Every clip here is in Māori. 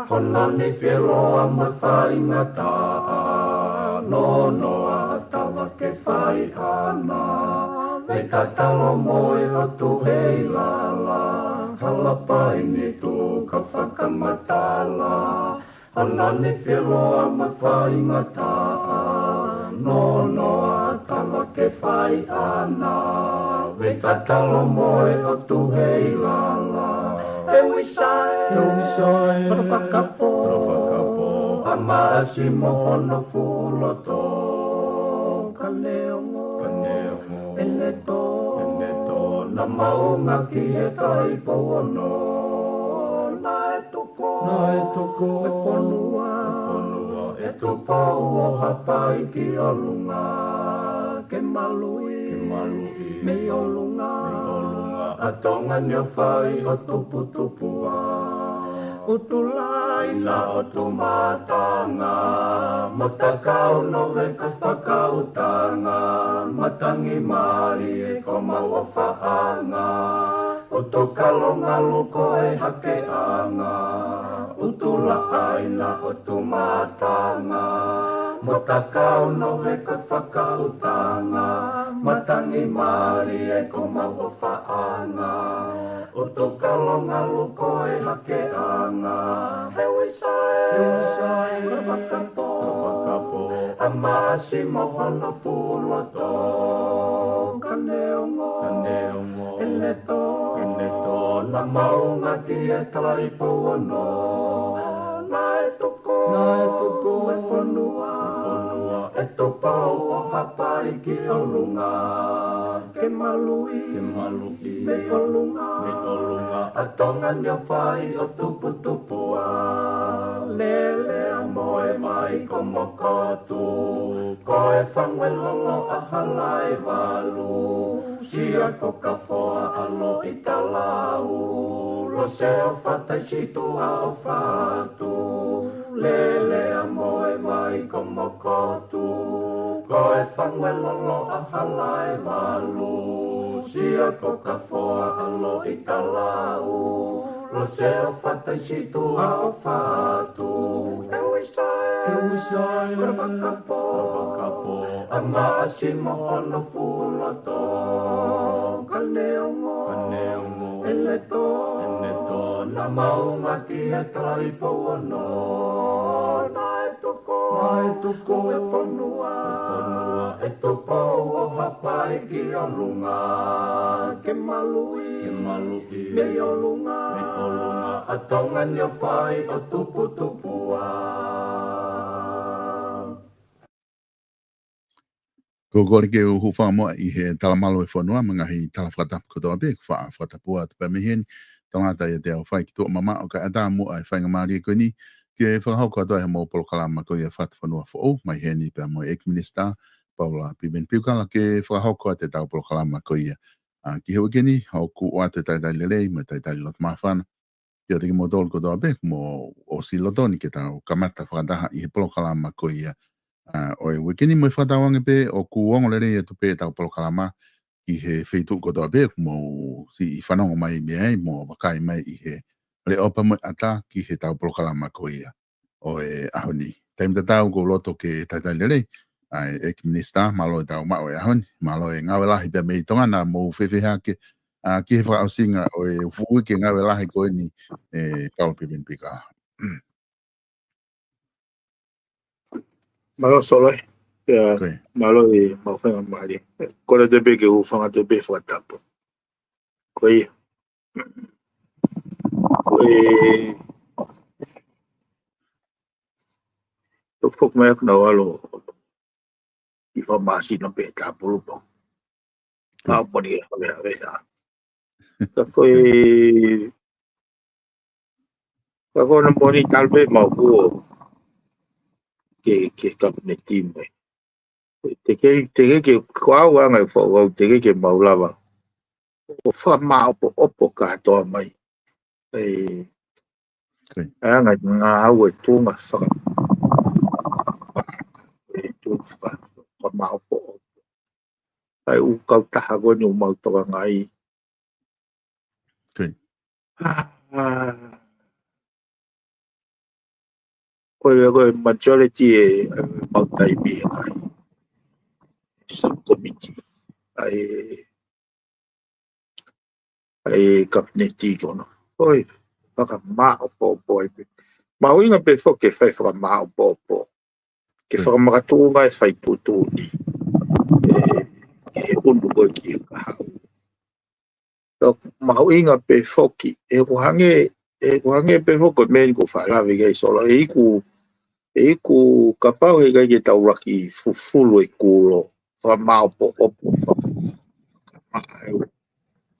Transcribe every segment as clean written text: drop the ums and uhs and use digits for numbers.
Honani whieroa mai whaingata no noa tawa ke whai ana me ka talo moe o tu hei lala halapai ni tu ka whakamatala Honani whieroa mai whaingata no noa tawa ke whai ana me ka talo moe o tu hei lala Ewisai, Parafakapo, Amasi mohono fuloto, Kaneongo, Eneto, Namaunga ki e tai pono, Naetoko, Efonua, Etupau o hapai ki olunga, Ke malui, me olunga, Atonga nyo whai o tupu-tupua Utulai na o tumatanga Matakau no we ka whakautanga Matangi mari e ko maua whaanga Utukalonga luko e hakeanga Utulai na o tumatanga Matakau no we ka whakautanga Matangi mari e ko maua whaanga Utukalonga luko e hakeanga Hewisai, Parafakapo, Amasi mohono fuloto Kaneongo, Eneto, Namaunga ki e tai pono Naetoko, Efonua, Etopau o hapai ki olunga Ke malui, me olunga Atonga nyo whai o tupu-tupua Lele a moe mai ko mokotu Ko e whangwe lolo a halai walu Sia ko ka whoa alo i talau Lo se o whatai situ a o whatu Lele a moe mai ko mokotu Ko e whangwe lolo a halai walu Sia ko ka whoa alo i talau Lo se o whatai situ a o whatu Ewisai, Parafakapo, Amasi mohono fuloto Kaneongo, Eneto, Namaunga ki e tai pono Naetoko, Efonua, Etopau o hapai ki olunga Ke malui, me olunga Atonga nyo whai o tupu-tupua Ko kore ke uhu whamoa I he talamalo e whanua, mga hi talawhata kotoa be, wha whatapua te pameheni, tangata I te au whai ki tō mama, o ka ata mua I whainga maari e koini, ke whakahau katoa he mō polo kalama ko I a what whanua whao, mai heni pe mo ek minister, Paula Piben Piukala, ke whakahau koa te tau polo kalama ko I a. Ki heu keni, hau ku oa te taitai lelei, me taitai lot mawhana, ki o te ki mō tōlu kotoa be, mō o si lotoni ke tau kamata whakataha I he polo kalama ko I a. O e wikini mo whatawange pe o kuongo lere e tupe tau polo kalama I he wheitu kotoa pe mo si I whanongo mai mea mo wakai mai I he le opa mo ata ki he tau polo kalama ko ia o e ahoni. Taimta tau ko loto ke taitai lere e ki minista malo e tau mao e ahoni malo e ngawe lahi pe mei tonga na mo whewheha ke ki he whakausinga o e fui ke ngawe lahi koe ni Paul Piben Pika. malo solo ya Koe. malo mau fanga mali ko le be ke u fanga te be fa tapo ko to fok me na walo I fa ma si no be tapo po a po ni ha be ta ko no moni talbe mau ko ke kapne team te ke kwa wa ngai fo wa te ke mau lava o fa ma opo ka to mai anga nga we tu ma fa tu fa ma opo ai u ka ta ha go ni mau to ngai ko majority mau tai bi ai subcommittee ai kapneti kono oi paka ma opo ma uinga pe fo ke fai fa ma opo ke fa ma tu mai fai tu ni undu ko ki ha ma uinga pe fo ki ko hange pe fo ko men ko fa la ve solo ku kapau he ga tau raki fulu ku lo fa ma opo fa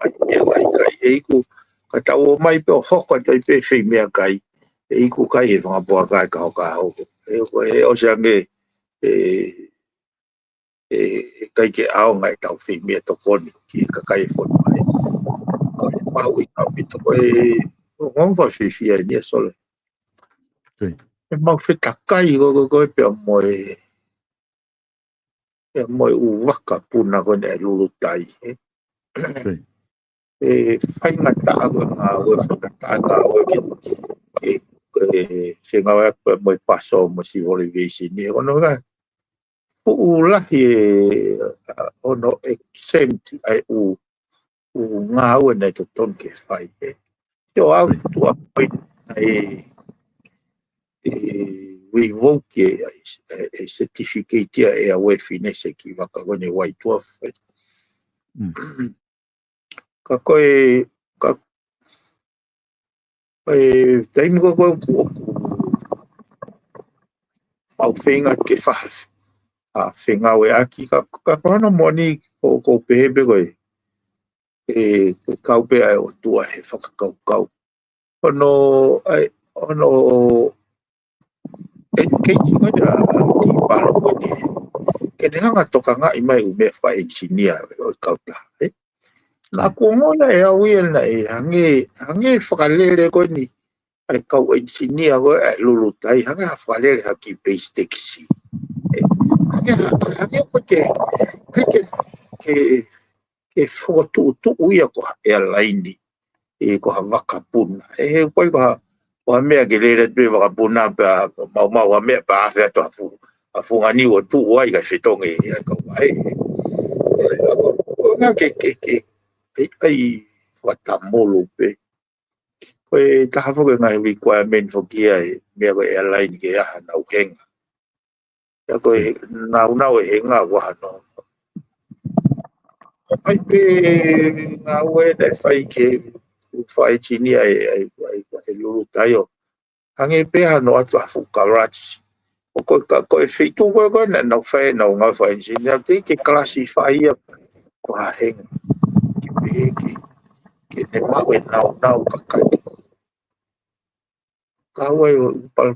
ai ku ka tau mai pe hoko tai pe fi mea kai ku kai e nga po kai ka ho o sange kai ke au ngai tau fi mea to foni ki ka kai foni mai ko pa wi ka pi to ngom fa fi ni sole mau fi takai ko pe moi u waka puna ko ne lulu tai fai ngata ko nga o fa nga o se nga wa moi paso mo si vole visi ni ono ga u la ono exempt ai u nga o ne to ton ke fai yo au tu ai revoke certificate e a we finesse ki va ka ne wai tu ka tai mo ko au finga ke fa a finga we aki ka no moni ko pebe ko ka pe ai o tu ai fa ka ono ke ko da ti pa ko ni ke ne hanga toka nga I mai u me fa engineer o ka ta na ko ngona e awi na hange whakalere ko ni ai kau engineer ko e lulu tai hange whakalere haki base taxi hange ko ke fotu tu uia ko airline ko ha wakapuna ko mea ke lere pe wakapuna pa mau mea pa afea to afu ngani o tu uai ka fitonge ka uai nga ke ai watamolo pe ko ta ha fo nga requirement fo ki ai me ko airline ke ha na ukenga ya ko na e nga wa no ai pe nga we da fai ke fai chini ai lu tayo hange pe ha no atu fu garage ko feito ko na fai no nga fai chini ke classify ko ha heng ke ne ma we na ka kawa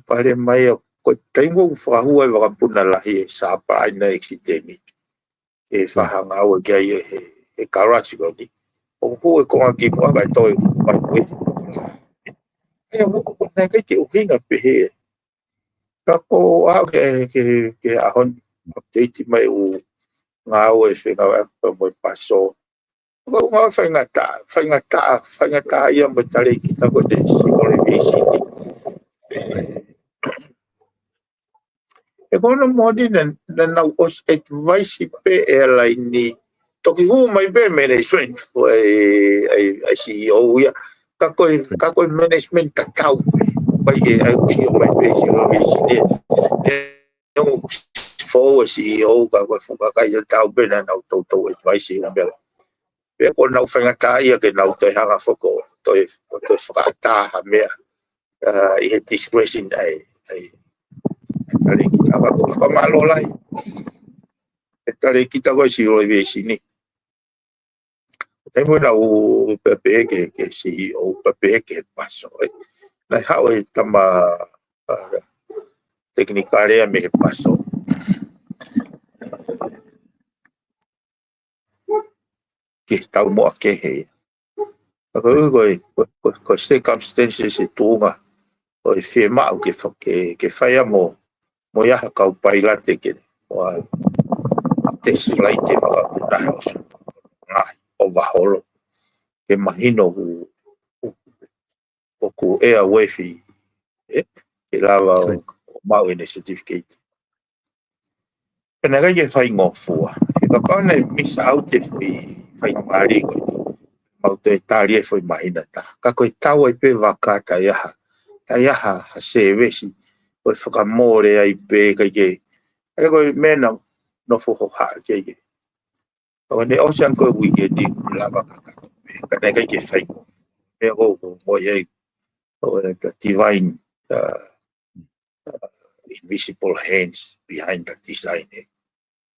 pale mai ko tengo fa hua va puna la hi sa pa ina exitemi e fa hanga o ke e karachi ko ni o hu ko ki mo ga to ko ko e mo ko na ke o hinga pe he ka ko a ke a hon update mai o nga o e fe nga mo paso ko nga fa ngata ia mo tale ki ta ko de si mo le visi e kono modi na os advice pe airline ni toki hu mai be management ai CEO ya ka ko management ta kau pai ai CEO mai be CEO ni CFO CEO ka ko fuka ka ia tau bena na to advice na bela pe ko na fanga ta ia ke na to hanga foko to fuka ta ha me I had discretion ai tali kita ko fuka malo lai tali kita ko si ro ve sini e mo na o pepe ke CEO pepe ke paso na how tama tecnicare me paso que está mo ke he ko circumstances tunga o firma o que faia mo ya ka pailate ke o test flight e fa puna house o baholo que imagino o ku air wifi que lava o mau in certificate pena que fai ngofua e ka pana miss out e fai mari ko mau te tari foi mahina ta ka ko tau e pe vakata ya ha se vesi o whakamore ai pe ka ke e ko mena no fo ha ke o ne ocean ko weekend lava ka ne ke fai me go mo ye o the divine invisible hands behind the design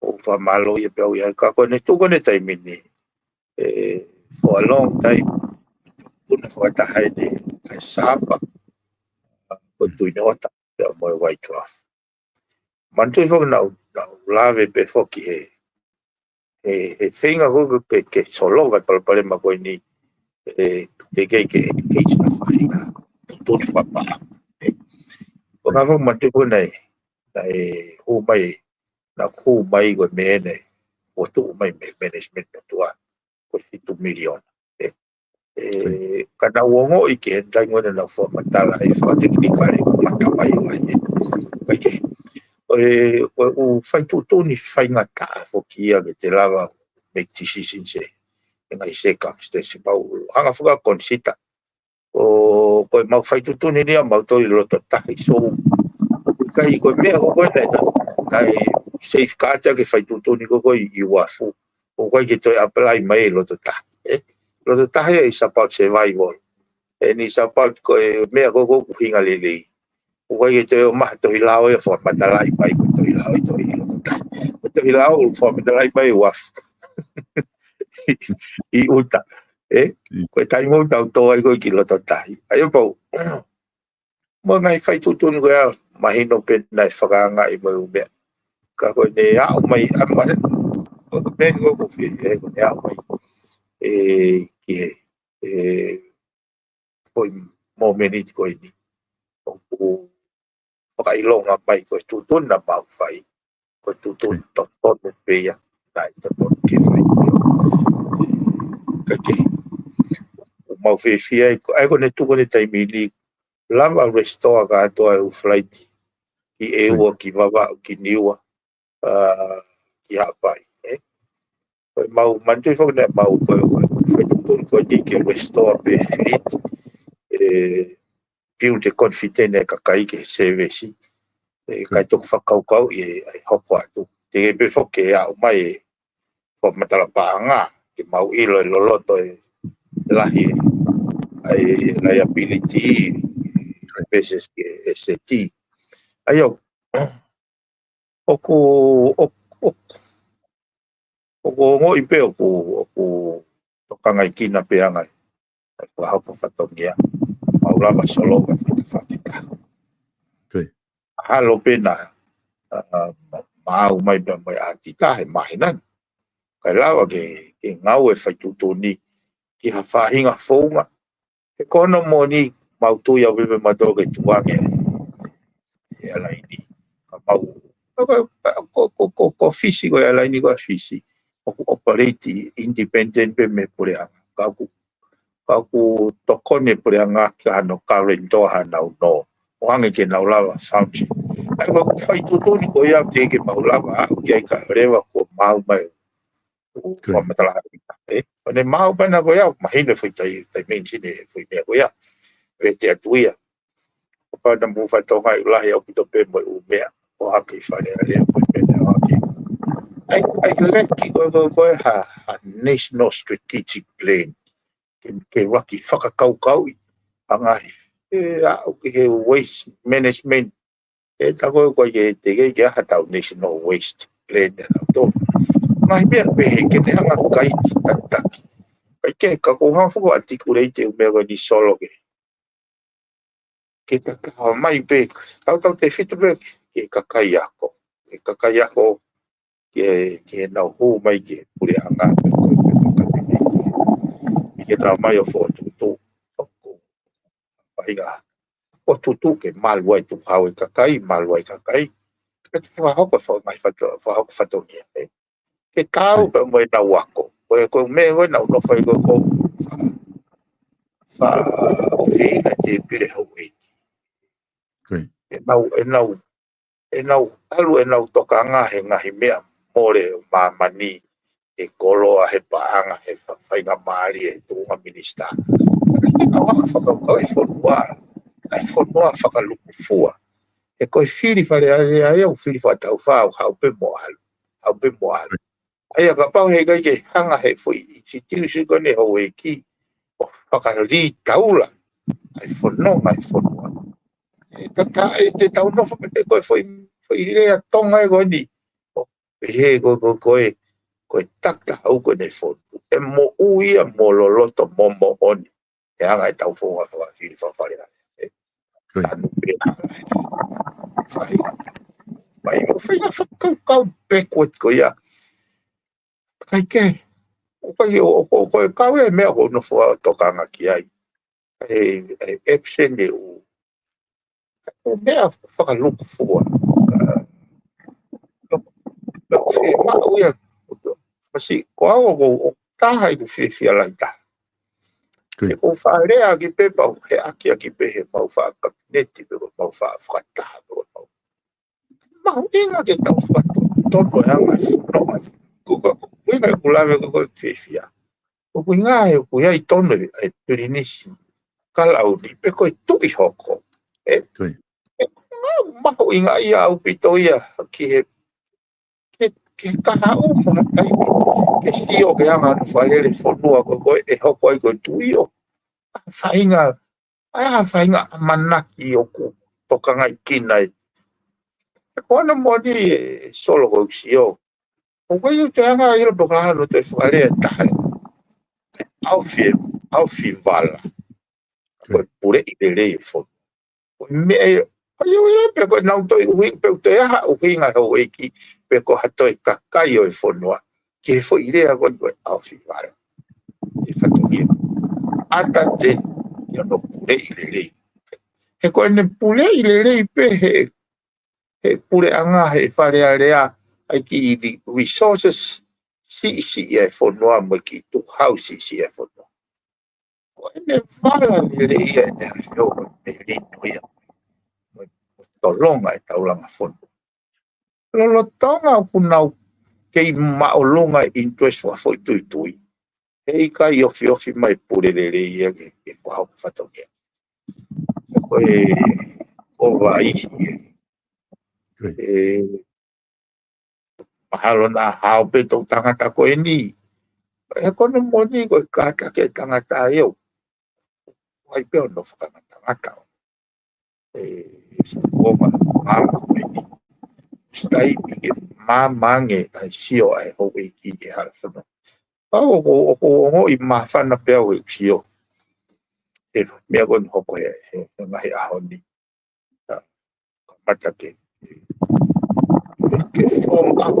o fa malo ye pe o ya ka ko ne tu ko ne tai mini for a long time kuna fa ta hai de sapa ko tu nota mo white dwarf man tu fo na lave pe fo ki he finga go ke solo va per ma ko ni te ke na fa tu fa pa ko na fo man tu ko nei ho mai na ko mai go me ne o tu mai management tua ko 2 million kana wongo I ke dai ngone na fo matala I fa technically mata pai wa ye ke o fai tu ni fai ngata fo kia ke te lava make decisions se ngai se ka ste se pa hanga fuga consita o ko mau fai tu ni dia mau to lo to ta so kai ko me ko ne kai safe kata ke fai tu ni ko I wafu o ko ke to apply mai lo to ta lo to ta is about survival and it's about ko me ko hinga lele o ko ke to ma to hilao e fo matalai pai ko to hilao to hilao fo matalai pai waf I uta ko tai mo tau to ai ko ki lo to ta ai po mo ngai fai tu ni ko ya mahino pe nai whakanga I mo me ka ko ne a mai a ma ko ben ko fi ko ne a mai ki foi mo menit ko ni o kai longa mai ko tu na ba fai ko tu to pe ya dai to ke fai ka ke mau fe ai ko ne tu ko ne tai mili lava restore ka to ai flight ki o ki vava ki niwa ki hapai mau mantu fo ne mau ko foi ko ni ke restore pe fleet piu te confidene ka kai ke service kai to whakaukau ai hoko atu te pe fo ke a mai fo matala paanga ke mau ilo loloto lahi ai liability basis ke ST ayo oku ngo ipe oku tokangai kina peanga ko hapo fatongia maula basolo ka fita halo pena mau mai ba mai atita he mai nan kai lawa ke ngau e fai tutuni ki ha fahinga fonga e kono moni mau tu ya vive madoge tuange e ala ini ka mau ko fisico e ala ini ko fisi o operate independent pe me pure ka ku tokone pure anga ka no current to ha no o hange ke na lava function ai ko fai tutuni ko ya te ke mau lava ke ka rewa ko mau mai o matala ne mau bana ko ya mahina foi tai mention foi me ko ya e te atuia o pa na mu fa to hai la ya pito pe mo u me o haki whare alea pui pene o haki. Ai leki koe ha National Strategic Plan. Ke waki whakakaukau angahi. Au ki he waste management. Tako koe ke hatau National Waste Plan. Ngai mea pehe ke ne hanga kai ki tataki. Kai ke kakuhang whako articulate umea koe ni solo ke. Ke kakao mai pe. Tau te whitu pe ke kakai ako. Ke kakai ako ke nau hou mai ke pure anga. Ke nau mai o fo tutu. Pahinga. O tutu ke malwai tu hau e kakai, malwai kakai. Ke tu whahoko mai whahoko whatongia. Ke kau pe mo na wako ko me go na no fai go fa o fi na te pire ho e na alu e na toka nga he mea more mani e kolo a he paanga he fai nga mari e tu nga minista na wa fa ko e fo noa fa ka luku fua e ko fili fa le ai o fili fa tau fa o pe mo alu ai ka pau he kai ke hanga he foi si tiu si ko ne ho e ki o whakali taula ai fono e ka e te tau no e koe foi rea tonga e koe ni o he koe takta au koe ne fono e mo uia mo loloto momo oni e hanga e tau fonga whakafiri whawhare e tanu pena mai mo whainga whakau backward ko ia kai ke o kau e mea ko no fua tokanga ki ai e epsen de o mea whakaluku fua ma uia masi ko au o taha i ku whiwhia lai taha e ko whaarea ki pepa he aki pe he mau whakabineti pe ko mau whakataha pe ko mau inga ke tau whakatono e anga whanonga inga e kulawe ko whiwhia o inga e ku iai tono e turinisi kalau ni pe ko tui hoko e mau inga ia au pito ia ki ke kaha o mo kai ke sio ke anga no falele fonua ko e hoko ai ko tui o fainga manaki o ku tokanga kina e ko na mo ni solo ko sio o ko eu te anga ia po ka no te falele ta au fi vala ko pure ile fo me eu ia pe ko na to wi pe te ha o kinga ho eki pe ko hato e kakai o fonua ke fo ile a ko au fi vala e fatomia ata te yo no pure ile he ko ne pure ile pe he pure anga he fare area ai ki resources si e fonua mo ki tu house si e fonua ko ne fala ile ia ne yo me rinto ia tolonga e taulanga fono. Lolo tonga o punau kei maolonga interest wa foi tui. Hei kai ofi mai purelele ia ke pahau whatongia. Koe o vai mahalo na hao pe tau tangata koe ni. He kone moni koe kata ke tangata eo. Wai peo no whakangata. Sukoma mama koe ni. Stai ke mamange ai sio ai ho e ki e hala whana. Pau o i mawhana peo e sio. E mea koe hoko he ngahi aho ni. Mata ke form up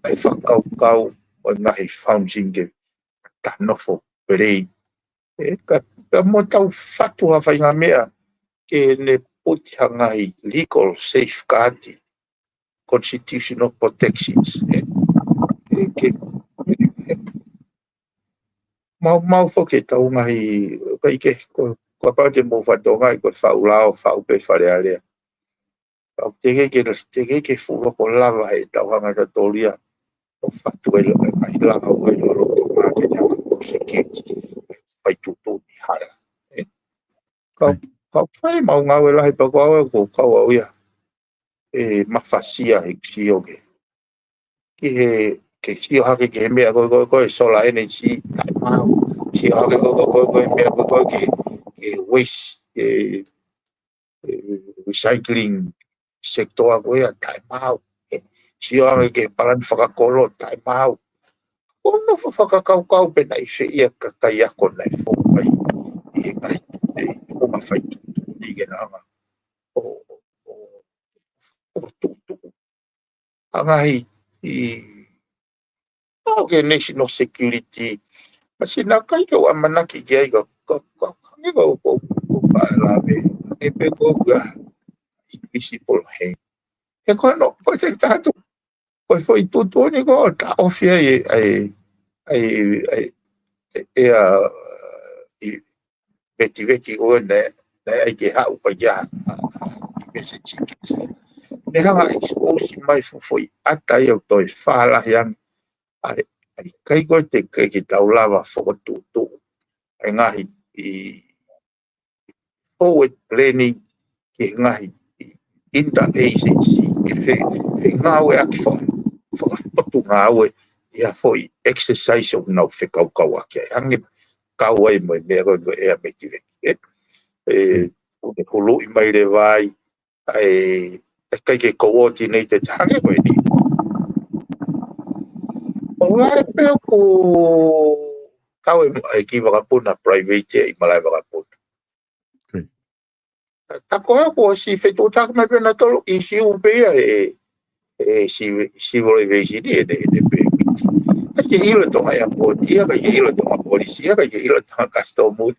ai whakau o ngahi founding ke tanofo perei. Ka mo tau whatu ha whainga mea ke ne puti ha ngahi legal safeguarding constitutional protections. Mau foke tau ngahi kai ke ko pa te mo fatonga i ko faulao faupe farearea. Pau te ke fulo ko lava e tau hanga ta tolia o fatu e mai lava o e lolo to ma ke ta ko security pai tutu ni hala. Ka fai mau ngau e lahi pa ko ko ia. mafasia he sio ke sio hake ke me ko solar energy tai mau sio hake ko me ko ke waste recycling sector ko ya tai mau sio hake ke palan whakakolo tai mau ono whakakau pe nai se ia kakai ako nai whokai i ngai o mawhaitu ni ke nanga o tutu angai okay, national security. Masina kai ko amanaki gay ko ni ko para be e pe ko ga invisible he. E ko no ko se tato ko foi tudo ni ko ta ofia ai veti o ne ai ke ha ko ja ke se chiki. Ne hanga expose mai foi ata yo to fala yang ai kai ko te ke taulava foto tu ai ngahi i forward planning ke ngahi interagency ke fe ngawe aki foto ngawe ia foi exercise of no fe kau ke hangi kau ai mo me ko e metive o de holo i mai le vai ai kai ke coordinated hangi ko ni Ongare peo ko kau e ki wakapuna private i malai wakapuna. Tako ko si fetu tak me pena tolo i si upea civil aviation de pe. Ke ilo tonga ya potia ka ilo tonga polisia ka ilo tonga customer.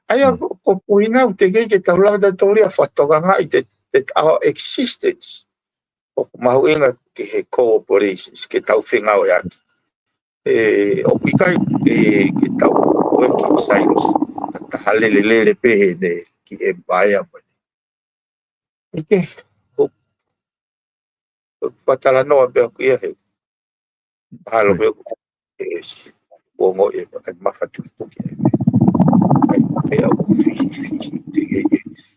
Aya ko puinga te ke taula da tolia fatoga nga te our existence. O mahuinga ke cooperations ke tau finga o ya. O pikai ke tau working silos ta halelele pe de ki e baia mo ke o patala no be ku ia he halo be o mo e ma fatu ki e o fi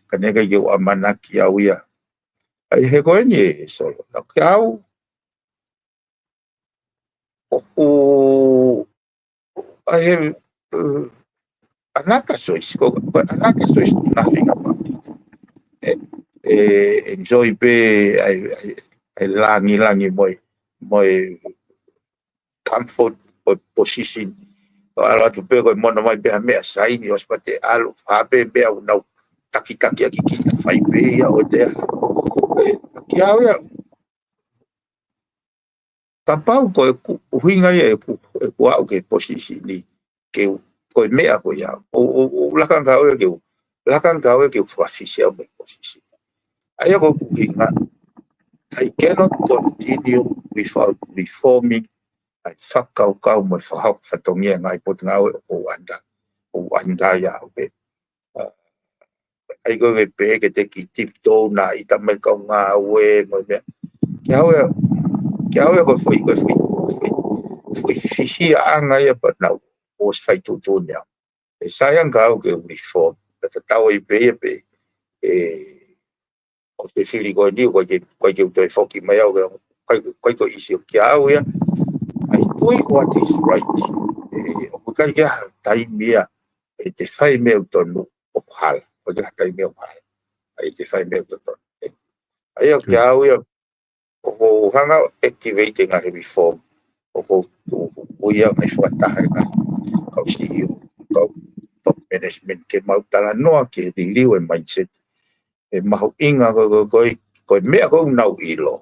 ka nega yo amanaki au ia ai he ko ni solo ka au o I have another choice. Another choice to nothing about it. Enjoy be I langi moi comfort position. Ala tu pe ko mono mai be me sai ni hospite alu ha be no taki aki ki fai be ya o te ki ya tapau ko huinga e ku au ke position ni ke ko mea ko ya o lakan ka o ke official me position aya ko huinga I cannot continue without reforming ai whakau mo whatongia ngai pot ngau o anda ya o pe ai ko me pe ke te ki tipto na i tamai ka ngā we mo me kia au ko foi fihi anga ia but now was fight to nia e sayang ka ke reform ta tau i pe o te fili ko ni ko ke to foki mai au ko isi kia au ia ai tui what is right o kai ke tai mia e te fai me tonu o hal o te kai me o hal ai te fai me tonu ai o kia au ia o hanga activating a reform o ia mai whataha kau CEO kau top management ke mau tala noa ke riliu e mindset e mahu inga ko mea ko nau ilo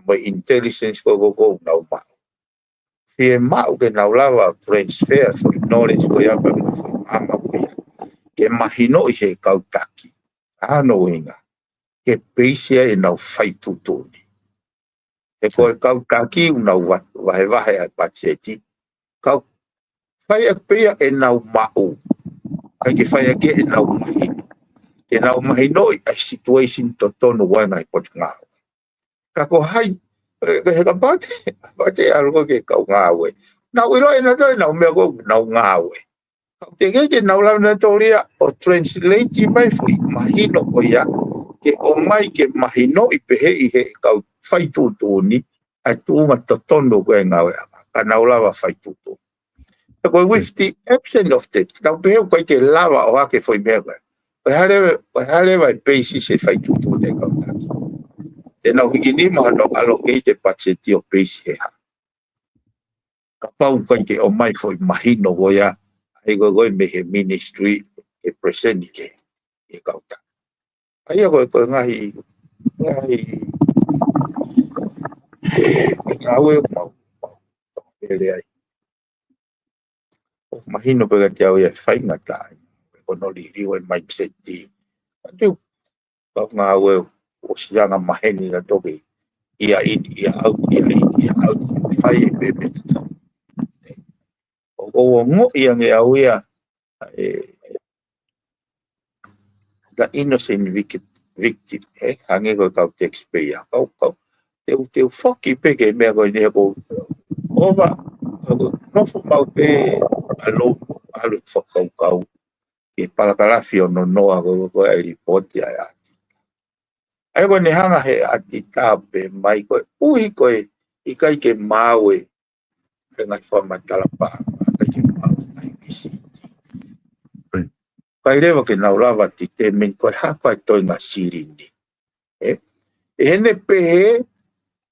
mai intelligence ko nau mau fie mau ke nau lava transfer for knowledge ko ia pa ama ko ia ke mahino i he kau taki ano inga ke peisia e nau fai tutuni e ko kau taki nau wahe a pacheti kau fai a pria e nau mau kai ke fai a ke e nau mahino e nau mahino i a situation to tonu wanga i pot ngā ka ko hai he ka bate algo ke kau ngā we nau ilo e nato e nau mea ko nau ngā we te ke nau lau na toria o translate mai fui mahino ko ia ke o mai ke mahino I pehe I he kau whai tūtūni, ai tūnga totono koe ngawe anga, ka naulawa whai tūtūni. Koe with the action of that, nau pehe koe ke lava o hake whai mea koe. Koe halewa basis e whai tūtūni e kau taki. Te nau hiki ni maha no allocate budget o base he ha. Ka pau koe ke o mai whai mahino goia, ai koe me he ministry e present ke e kau taki. Ai koe ngahi ngawe mau ele ai. O mahino pega te au ia whai ngata. Kono li riwa mindset di. Atu kau ngawe o sianga maheni na toki ia out whai e bebe. O ngo ia nge au ia the innocent victim, hange koe kau taxpayer, kau te whaki peke mea koe nea ko ova, nofo mau pe alo whakau ke palakalafi o no noa koe ai ripoti ai ati. Ai koe ne hanga he ati tāpe mai koe, uhi koe I kai ke mawe he ngai whamatala kai ke mawe ngai isi. Kai rewa ke naulawa ti te min koe hapa toi ngā sirini. E hene pehe,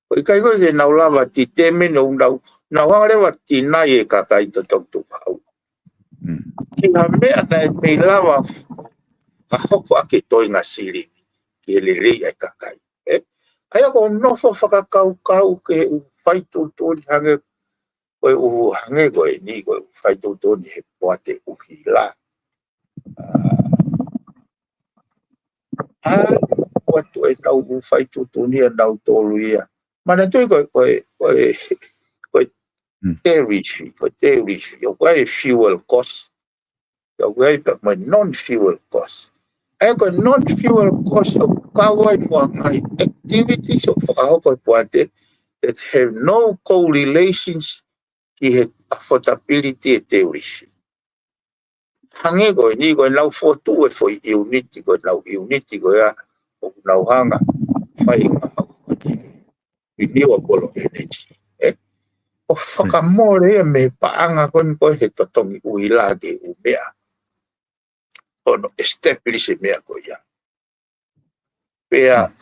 koe kai koe ke naulawa ti te min o nau rewa ti nai e kakai to toktu hau. Ki ha mea nai mei lawa ka hoko ake toi ngā sirini, ki hele rei ai kakai. Ai ako nofo whakakau ke whai tūtoni hange, koe uhu hange koe ni koe whai tūtoni he poate uhi la. Watu e nau whai tūtuni a nau tōru ia. Mana tui koe tarifi, o koe fuel cost, o koe non-fuel cost. E koe non-fuel cost o kawai mua ngai activities o whakahoko poate that have no correlations ki he affordability e tarifi. Hange koe ni koe nau fotu e foi unity koe nau unity koe a o nau hanga whai ngā hau renewable energy. O whakamore e me paanga koe he totongi uila ke umea. Ono establish e mea koe ia. Pea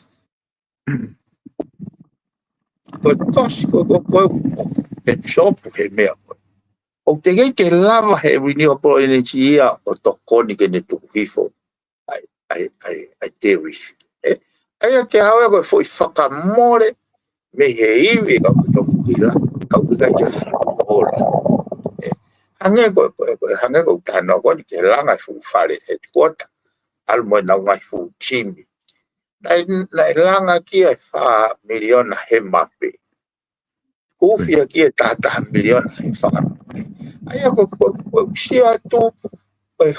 koe kos koe e chopu he mea koe. O te kei ke lava he renewable energy ia o tokoni ke ne tuhifo ai te rifi. Aia ke hawe koe foi whakamore me he iwi ka kutokuhila, ka kukai ke hara. Hange koe tano koe ke langa fu whare e tuota, almoe nau ngai fu chimi. Nai langa ki e wha miliona he mape. Kufia ki e tata miliona he whakamore. Aia koe sia tu koe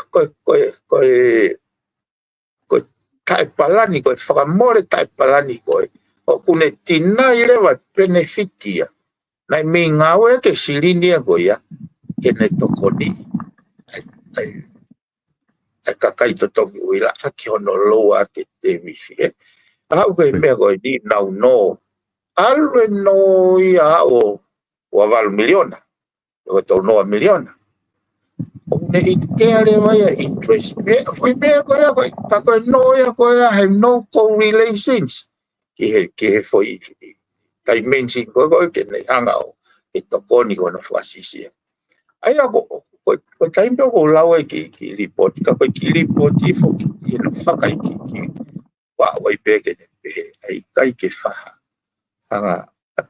taipalani koe whakamore taipalani koe o kune tinai rewa benefitia nai me ngawe ke silinia koe ke ne tokoni ai kakai totongi uila aki hono loa ke te wifi hau koe mea koe ni nau no alwe no ia o wawalu miliona koe tau noa miliona o ne ikea rewa ia interest foi mea koe ka koe no ia koe have no correlations ki he foi dimension koe ke ne hanga o ke tokoni koe na whasisia ai ako koe taimpe ko lawa ki report ka koe ki report i fo ki no whakai ki wa wai peke ne pehe ai kai ke whaha hanga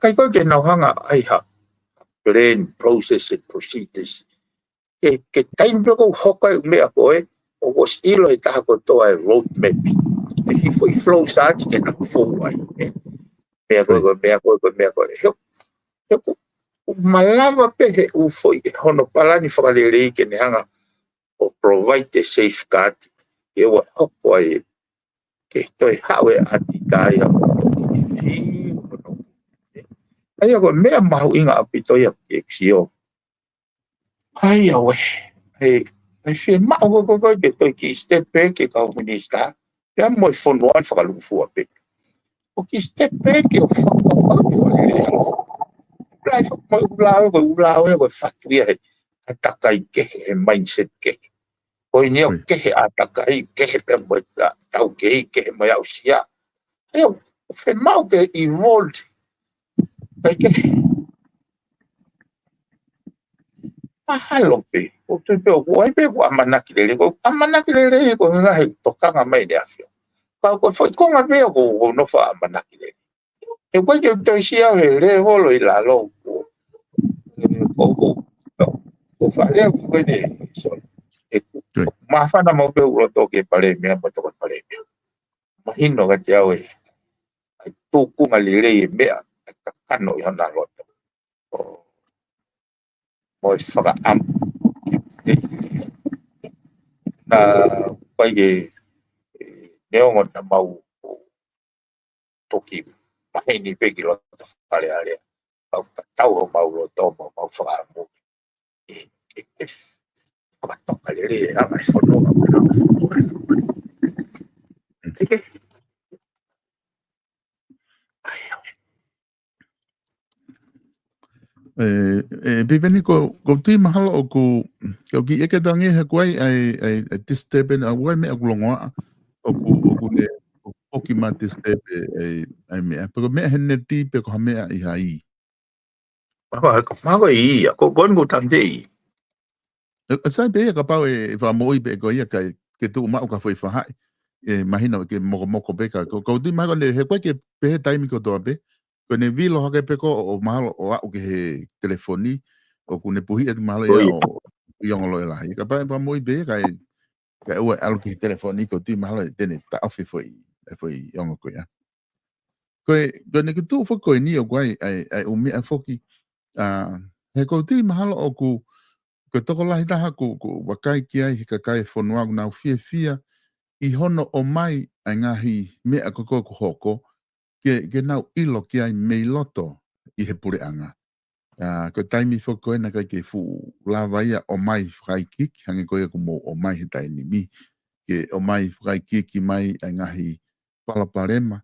kai koe ke nau hanga ai ha plan process and procedures ke taimpe ko hokai mea koe o was ilo i taha ko toa e roadmap e hi foi flow start ke nau fōwai mea koe heko malama pehe u foi hono palani whakalelei ke ne hanga o provide the safeguard ke wa hoko ai ke toi hawe ati tai a ai ako mea mahu inga apito ia ke ksio ai awe ai fie mau ko ke toi ki step back ke kau minista Pea mo fonua whakalufua pe. O ki step back o Plai mo ulao e ko fatuia he takai ke he mindset ke. O ni o ke he atakai ke he pe mo tau ke mo au sia. Eu fe mau ke evolved. Pai ke mahalo pe. O tu pe o pe ko amanaki le ko nga he tokanga mai de afio. Ka ko foi ko nga pe ko no fa amanaki le. E ko ke to sia he le holo I la lo ko fa le ko de so. E mafana mo pe o to ke pale me mo to pale me. Mahino ka te au e. Ai tu ku nga le me kano yo na lo. Mo fa am na pai ke neo ngona mau toki mahini pe ki lo pale ale tau mau lo to mau fa mo pa to pale le a mai fo no Biveni ko tui mahalo o ku ki eke tangi he kuai ai disturb na wai me akulongoa o ku le o ki ma disturb ai mea. Pero mea hene ti pe ko mea I hai. Mako I ko gon ko tante I. Sai pe ka pau e va moi pe ko ia kai ke tu ma o ka foi fa hai. Imagina ke moko pe ka ko tui mahalo le he kuai ke pe time ko to pe. Ko ne vilo hake peko o mahalo o au ke he telefoni o kune puhi e mahalo ia o iongolo e lahi. Ka pae pa moi be kai ua alu ke telefoni ko ti mahalo e tene ta ofi foi iongo ko ia. Koe ne kutu fo koe ni o guai ai umi a foki he ko ti mahalo o ku toko lahi taha ku wakai ki ai hika kai fonua nau fia I hono o mai ai ngahi mea koko ku hoko ke nau ilo ki ai mei loto I he pure anga. Ko taimi fo koe na kai ke fu lava ia o mai whai kik, hange koe ku mo o mai he taini mi. Ke o mai whai kiki mai ai ngahi palaparema,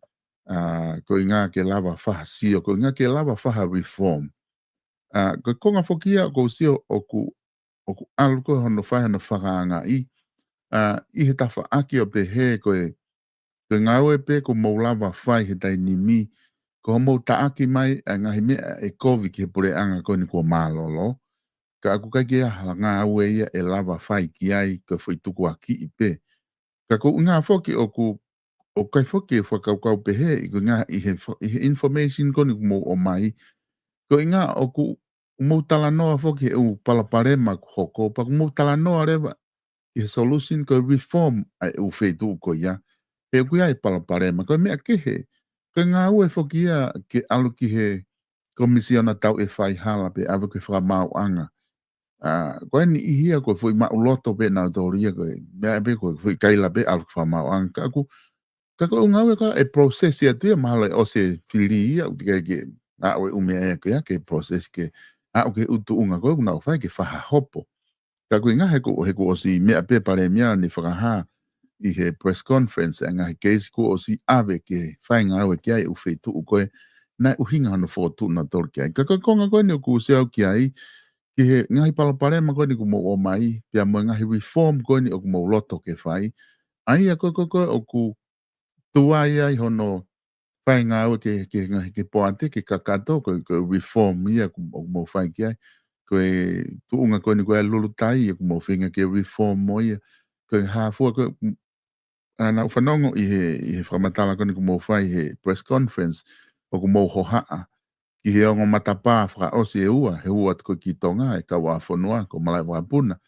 ko ngā ke lava whaha sio, ko ngā ke lava whaha reform. Ko konga fokia ko sio o ku alu koe hono whai hono whakaanga I he tawha aki o pe he koe ngāue pe ko mo lava whai he taini mi, ko mo taaki mai a ngahi mea e COVID ke pure anga ko ni ko malolo. Ka aku kai kia ngā aue ia e lava whai ki ai ka whai tuku a ki I pe. Ka ko ngā whoki o kai whoki e whakaukau pe he I ko ngā I he information ko ni mo o mai. Ko ngā o ku mo tala noa whoki e u palaparema ku hoko, pa ku mo tala noa rewa I solution ko reform ai u whaitu ko ia. He kuia I palaparema, ko mea kehe. Ka ngā ue whoki ia ke alu ki he komisiona tau e whai hala pe awa ke whamau anga. Koe ni ihia koe fui mauloto pe nā tōria koe. Mea pe koe fui kaila pe alu ke whamau anga. Ka koe ngā ue ka e process ia tuia mahala o se whiri ia uti kai ke a oe umea ea ke process ke a o ke utu unga koe kuna o whai ke whaha hopo. Ka koe ngā he ko o si mea pe pare mea ni whakaha I he press conference ngā he keisi ko o si ave ke whai ngā ue kia I uwhi tu koe nai uhinga hano fōtu na tōru ki ai. Ka konga koe ni o ku seau ki ai ki he ngahi palaparema koe ni ku mo o mai pia mo ngahi reform koe ni o ku mo loto ke whai. Ai a koe o ku tuai ai hono whai ngā ue ke ngahi ke poante ke kakato koe reform ia ku mo whai ki ai. Koe tuunga koe ni koe lulu tai ia ku mo whinga ke reform mo ia. Koe hāfua koe na whanongo I he whamatala koe ni ku mo whai he press conference o ku mo hohaa ki he ongo matapā whaka osi he ua tuko ki tonga e ka wā whanua ko malai wapuna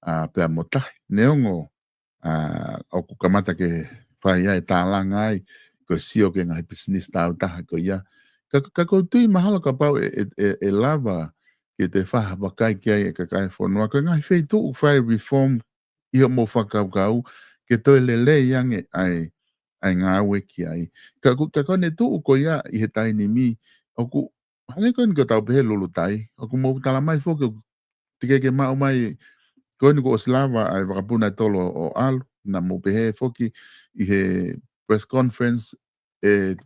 pēr mo tahi neongo o ku kamata ke whai ai tālanga ai ko sio ke ngai business tau taha ko ia ka ko tui mahalo ka pau e lava ke te whaha wakai ki ai e ka kai whanua ko ngai whai tu whai reform I o mo whakaukau ke toi lele iange ai ngā ue ki ai. Ka kone tu ko ia I he taini mi, o ku hane koe ni ko tau pehe lulu tai, o ku mou tala mai fōke tike ke mau mai koe ni ko o silava ai wakapuna tolo o alu, na mo pehe foki I he press conference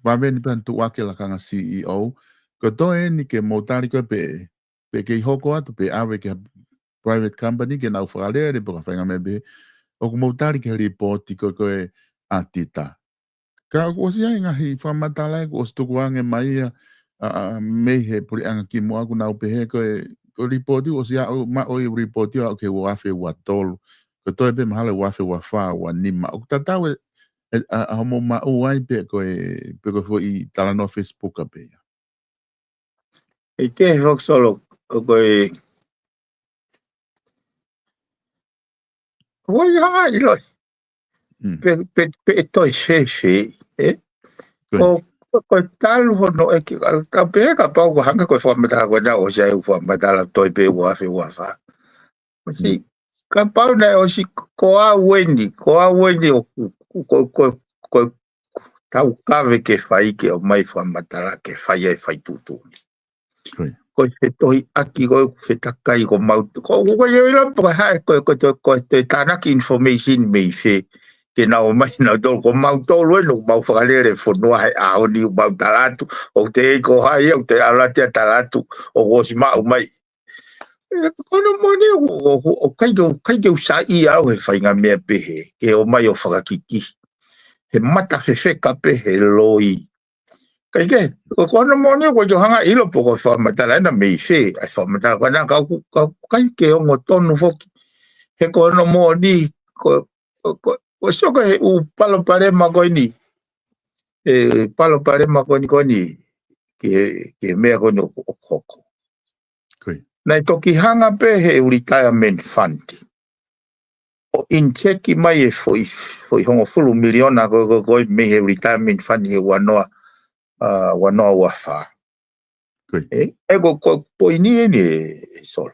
wawene pe tu wake la kanga CEO ko toe ni ke motari ko pe ke hoko atu pe awe ke private company ke na ufale de po fa me o ko motari ke report ko atita ka o sia nga hi fa matala ko stu wange mai me he por anga ki mo aku na pe ko report o sia ma o report o ke wa fe wa tol ko toe pe mahale wa fe wa fa wa nima o tatawe a mo ma o ai pe ko foi tala no Facebook pe e ke hok solo ko Oi, ai, lo. Pe toi fe, o tal hono e ka pe ka pa ko hanga ko forma ta ko na o sai u forma ta la toi pe wa fa. Si ka pa na o si ko a wendi ko tau kave ke fai ke o mai forma ta la ke fai e fai tutu. Ko se toi aki ko se takai ko mau ko ye la po ha ko te tanaki information me fe ke na o mai na do ko mau to lo no mau fale fo no a o ni mau talatu o te ko hai o te ala te talatu o go si mau mai ko no mo ni o kai do sa I a o fa nga me pe ke o mai o fa kiki he mata fe ka pe he loi kai ke ko no mo ni ko jo hanga ilo po ko fa mata na me fe ai fa mata ko na ka kai ke o tonu fo he ko no mo ni ko o so ko u palo pare ma ko ni palo pare ma ko ni ke me ko no ko na to ki hanga pe he retirement fund o in check mai foi hongo fulu miliona ko me he retirement fund he wanoa wa fa ko poini ni sol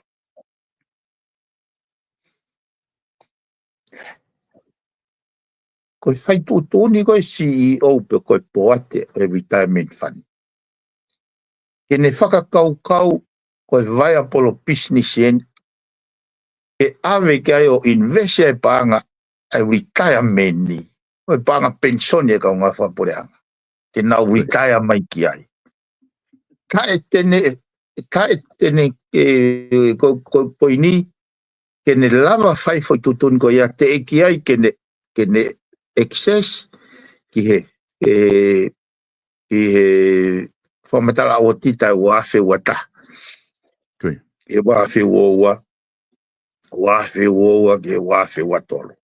ko fai tutu ni ko CEO pe ko poate retirement fund ke ne whakakau ko vai apolo business en e ave ke ai o invest e panga a retirement ni o panga pension e ka nga whaporeanga ke na retire mai ki ai ka e tene ko poini ke ne lava fai fo tutun ko ia te ki ai ke ne excess ki he whamatala o tita o afe wata e wafe woa ke wafe watolo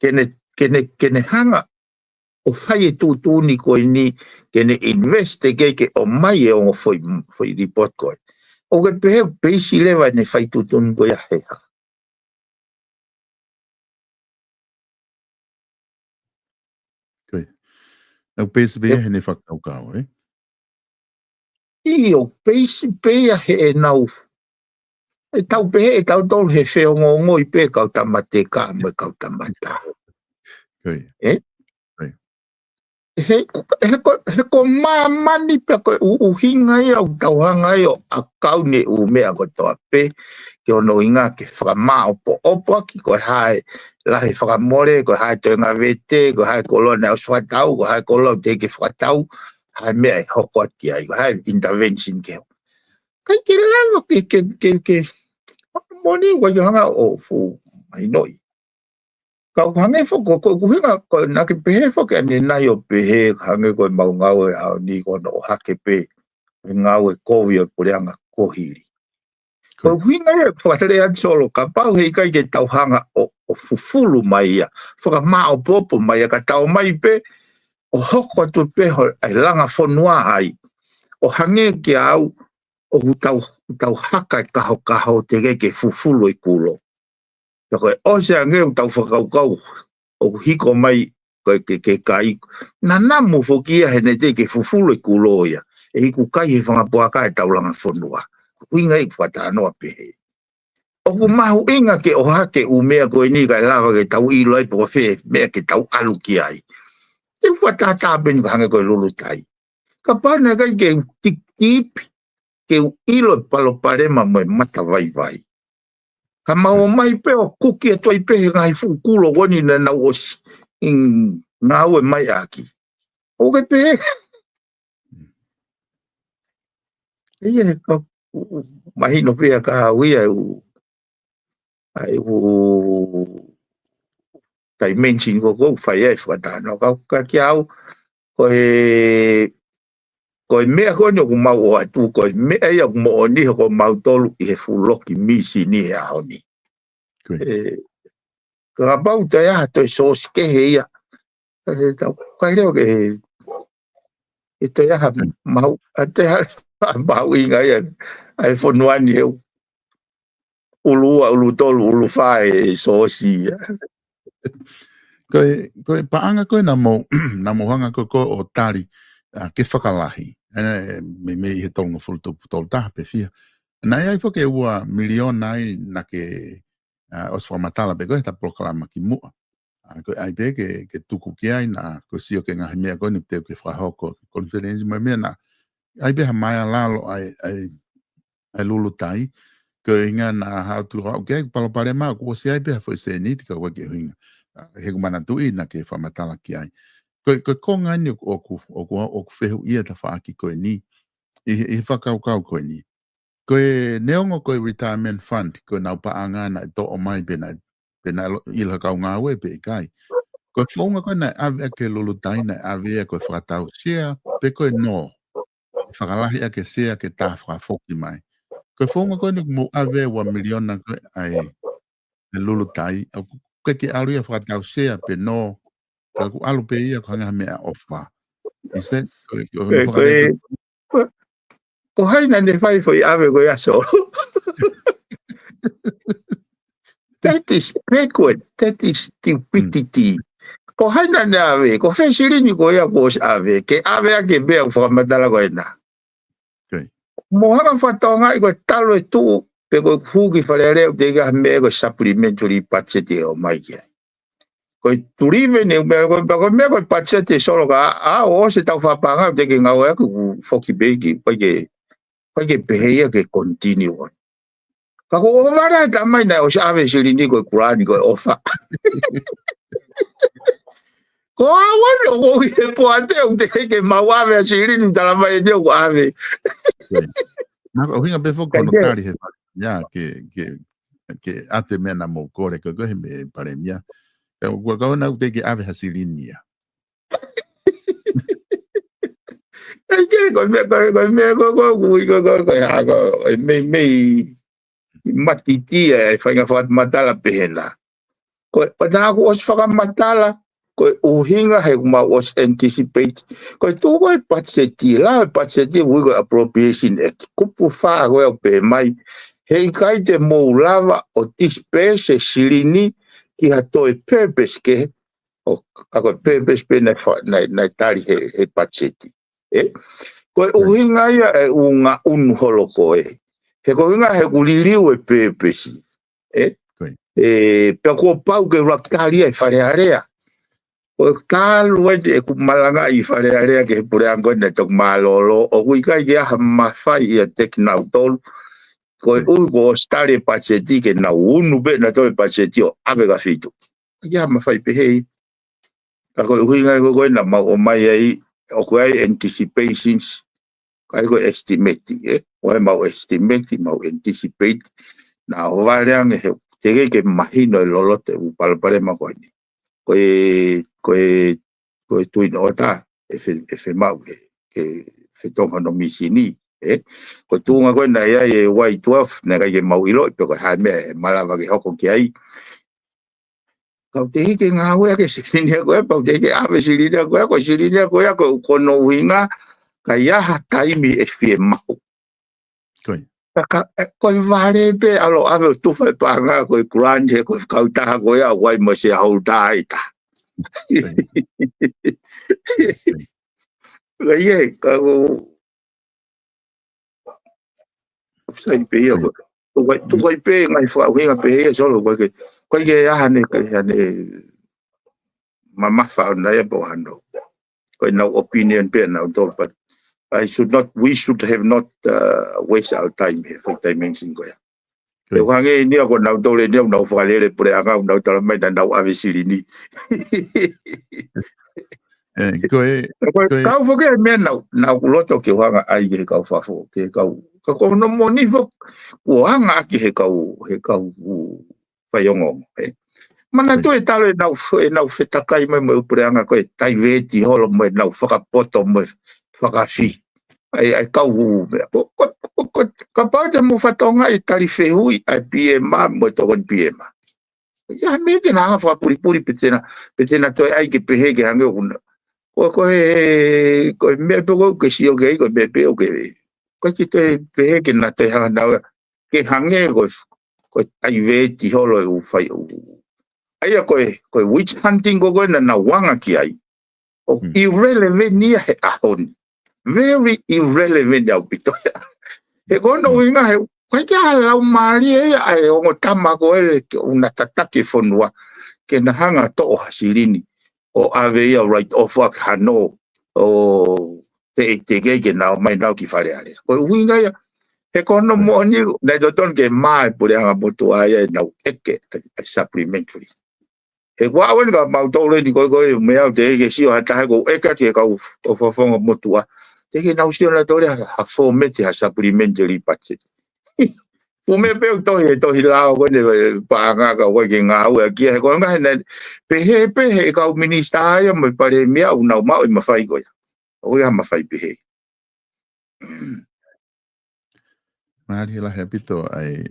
kene hanga o fai tutuni ko ni kene invest ke o mai e o foi report ko o ke pe si leva ne fai tutun ko ya he o pese be he ne whakau I o peisi pe he nau e tau pe e tau tol he feo ngongo I pe kau tamate ka me kau tamata he ko mani pe ko u hinga I au tau hanga I o a kau ne u mea ko toa pe ke ono inga ke whakama opo ki ko hae lahi whakamore ko hae toenga vete ko hae kolo ne au swatau ko hae kolo te ke whakatau hae mea I hoko ati ai ko hae intervention ke kai ke lava ke moni wa yo hanga o fu mai noi ka hanga fo ko hinga ko na ke pe fo ke ne na yo pe hanga ko mau ngau a ni ko no hake pe ngau ko vi o pureanga ko hiri ko hinga e fo tele an solo ka pau he kai ke tau hanga o fufulu mai ya fo ka ma o popo mai ka tau mai pe o hoko tu pe ai langa fo noa ai o hange ke au o tau haka kaho te ke fufulu I kulo. Tako o se ange tau whakau o hiko mai ke kai. Na namu whokia he ne te ke fufulu I kulo ia. E hiku kai he whangapuaka e taulanga whanua. Uinga I whatanoa pehe. O ku mahu inga ke o hake u mea koe ni kai lava ke tau ilo ai po whe mea ke tau alu ki ai. Te whatata beni ka hange koe lulu tai. Ka pana kai ke tikipi ke ilo palo parema mo mata vai. Ka mau mai pe o kuki e toi pe ngai fu kulo woni na os in na o mai aki. O ke pe. Ia ka mai no pe ka wia u ai u dimension ko fai e fata no ka kiau ko me ko no ma o tu ko me e mo ni ko ma tolu e fuloki misi ni a oni ka ba u ya to so ske he ya ta ka ro ke ito ya ma ate ba u nga ya ai fo no ani ulu tolu ulu fai so si ko paanga ko na mo hanga ko o tari ke whakalahi. Me he tonga fulto taha pe fia. Nai ai whake ua milion nai na ke os whamatala pe koe ta proklama ki mua. Ko ai pe ke tuku ki ai na ko sio ke ngahi mea koe ni te ke whahoko konferensi mai mea na ai pe ha mai alalo ai lulu tai ko inga na hautu rau ke palopare maa ko si ai pe ha fo se niti ka wake hinga. He kumana tui na ke whamatala ki ai. Ko konga ni o ku whehu ia ta whaaki koe ni. I whakaukau koe ni. Koe neongo koe retirement fund, koe nau paanga na to o mai pena ila kau ngā ue pe kai. Koe whaunga koe na ave ake lulu tai na ave a koe whakatau sea, pe koe no. Whakalahi ake sea ke tā whakafoki mai. Koe whaunga koe ni mo ave wa miliona koe ai lulu tai. Koe ke alu ia whakatau sea pe no. Ka ku alu pe ia ko hanga mea ofa. Ise ko hai na ne fai foi ave ko aso. That is backward. That is stupidity. Ko hai na ne ave ko fe siri ni ko ia ko ave ke ave ke be fo matala ko na. Mo hanga fatonga ko talo tu pe ko fugi falere de ga me ko supplementary budget o mai ke. Ko turive ne me ko pachete solo ka o se tau fa panga de que ngau ko foki begi pa ke behia ke continue on ka ko vara ta mai na o ave silini ko kurani ko ofa ko bueno ko ke po ate o de que mawave silini ta la mai de ave na o hinga be foki no tari he ya ke ate mena mo kore ko he me paremia. Gua kau nak tegi ave hasilinnya. Ko matiti e whainga whamatala pehena. Ko na ko os whakamatala ko uhinga he kuma os anticipate. Ko tu ko patseti la patseti we go appropriation act. Kupu wha ko pe mai he kai te mo lava o tispese silini ki hatoi purpose ke o ako purpose pe na tari he patseti ko uhinga ia e unga holo ko he ko hinga he kuliriu e purpose pe ko pau ke raktari e fare area ko kalu e ku malanga i fare area ke pure ango ne tok malolo o kuika ia mafai ia teknautol ko ko stare patseti ke na unu be na to patseti o ave ga fitu ya ma fai pe hei ka ko huinga ko na ma o mai ai o ko ai anticipations ka ko estimate o ma estimate ma anticipate na o variang he te ke mahino lolo te pal pare ma ko ni ko tu inota e ma ke tonga no misini ko tunga ko na ia e wai 12 na ke mau ilo pe ko ha me mala va ke hoko ki ai ka te ke nga we ke sinia ko pa te ke ave sinia ko no winga ka ia ha taimi e fie mau ko vale pe alo ave tu fa pa nga ko grande ko ka ta ko ia wai mo se hau dai ta ka sai pe ia tu vai pe ngai fa hinga pe ia solo ko ke hane mama fa na ia bo hando ko no opinion pe na do but we should have not waste our time here for dimension ko Eu hange ni ako nau tole ni nau whakalele pure anga nau tala mai na nau avesiri ni. Kau foke mea nau loto ke wanga ai ke kau whafo ke kau. Ka ko no moni fo wanga aki he kau whaiongong. Mana tu e talo nau whetakai mai mo pure anga ko e taiveti holo mo nau whakapoto mo whakafi. Ai kau mea. Ka pau te mo whatonga i tali whehui ai PMA mo tokon PMA. Ia me te nanga whakapuripuri petena toi ai ke pehe ke hange okuna. Ko me pego ke sio ke ko me pego ke. Ko ki te pehe ke na te hanga nau ke hange ko ai veti holo u whai u. Ai ko witch hunting ko na wanga ki ai. O irrelevant ni he ahoni. Very irrelevant au pitoya. He kono winga he kai ka lau mali e ai o tama ko e una tataki fonua ke na hanga to hasirini o ave ia right off work hano o te ke na mai na ki fare ale. Ko winga ya he kono mo ni na doton ke mai pure anga motu ai na eke supplementary. He wa wen ga mau tole ni ko me au te ke si o hata ko eka ke ka o fonga motu a. Teke nau sio na tole ha fomete ha supplementary budget. O me pe to hilao ko ne pa nga ka ko ke nga o ki ko nga na pehe ka minista ya me pare mia una ma o ma fai ko ya. O ya ma fai pehe. Mari la habito ai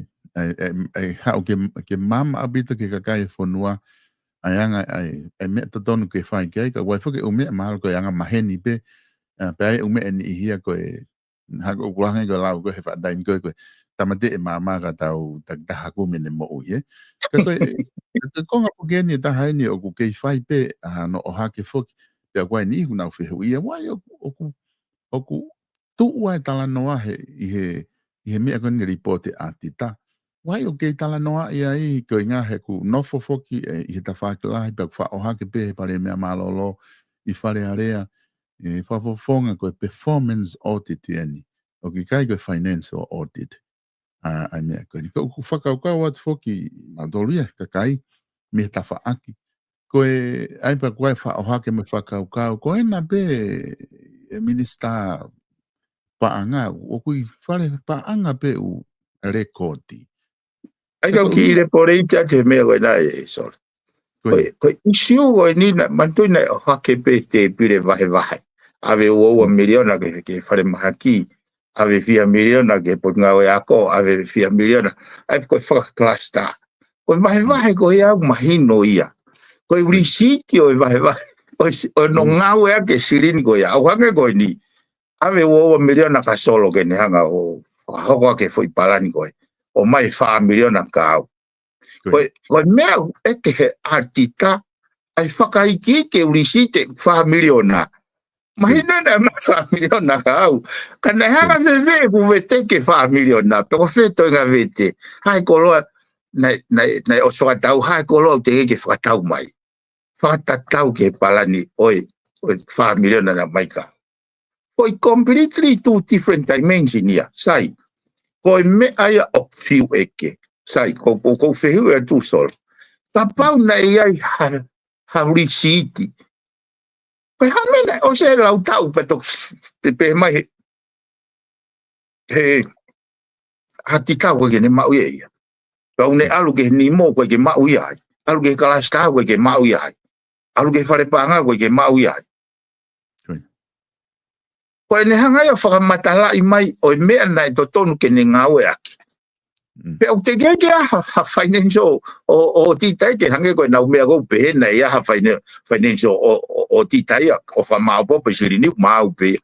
ha ke mama habito ke kai fonua ai anga ai me to tonu ke fai ke ka wa fo ke o me mal ko anga maheni pe pe ume ni hia ko e ha ko kuange ko lau ko he fa dain ko tamate e mama ka tau tak ta ku me ne mo ye ko nga po geni ta hai ni o ku ke fai pe no o ha ke fo pe ko ni hu na fe hu ye wa o ku tu wa tala no he i he me ko ni report atita wa o ke tala no ia i ko nga he ku no fo ki i ta fa kla pe fa o ha ke pe pare me malolo i fare area e whafonga koe performance audit ani. O ki kai koe financial audit. Ai mea koe. Ko whakaukau atu whoki madoria kakai me ta whaaki. Koe ai pa koe whaohake me whakaukau. Koe na pe minister paanga. O kui whare paanga pe u rekodi. Ai kau ki ire poreita te mea koe na e sora. Koe isiu koe ni na mantuina o hake pe te pire vahe. Ave o miliona ke fare mahaki ave fia miliona ke pot ngawe ako ave fia miliona ai ko fa cluster ko vai ko ia mahino ia ko risiti o vai o no ngawe ke sirin ko ia o hange ko ni ave o miliona ka solo ke ne hanga o ho ke foi parani ko o mai fa miliona ka ko me e ke artita ai whakaiki ke risiti fa miliona Mahina na masa miliona kau. Kana hanga veve ku vete ke fa miliona. Pero feto nga vete. Hai koloa na o soka tau hai koloa te ke fa tau mai. Fa tau ke palani oi fa miliona na mai ka. Oi completely two different dimension ia. Sai. Oi me aya o fiu eke. Sai ko fiu e tu sol. Tapau na ia ha risiti. Pero hamena o se lau tau peto pe mai he hati tau ke ne mau ia. Pau ne alu ke ni mo ko ke mau ia. Alu ke kala sta ko ke mau ia. Alu ke fare panga ko ke mau ia. Ko ne hanga ia fa matala i mai o me na to tonu ke ne ngau aki. Pe o te ke ha financial o ti tai ke hange ko na me go pe na ia ha financial o ti tai o fa ma po pe sirini ma pe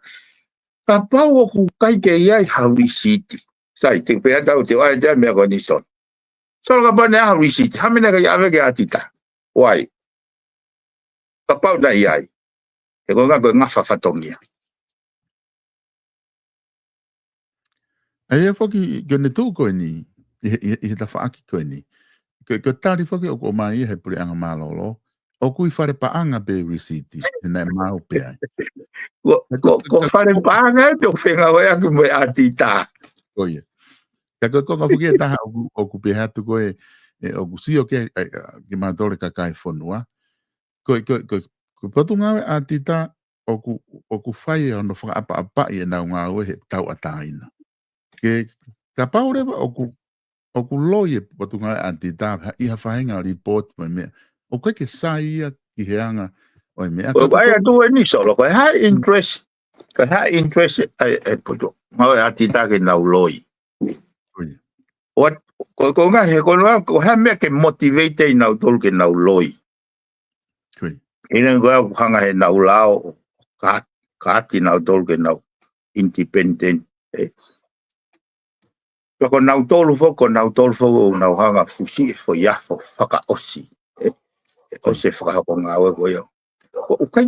pa pa o ku kai ke ia ha receipt sai te pe ata o te ai ja me go ni son so ga ba na ha receipt ha me na ga ave ke atita why pa pa na ia e go ga fa fatongia ai foki gone tu ko ni i ta whaaki koe ni. Ko tari whake o ko mai he puri anga malolo. O kui whare paanga pe risiti. E nei mau pe ai. Ko whare paanga e te o whenga wai aku me ati tā. Oie. Ka ko fuke ta o ku pe hatu ko o ku si o ke ma dole ka kai fonua. Ko patunga atita o ku fai ono fa apa e na nga o he tau ataina. Ke ka paure o ku loye patunga atita I ha fainga report me o ke sai ki heanga o me ko ai tu ni solo ko high interest ai poto ma atita ke na loi what ko nga he ko ha me ke motivate na tol ke na loi ina go hanga he na lao ka ti na tol ke na independent ko na tol fo na hanga fusi fo ya fo faka osi o se faka ko nga we go yo o ka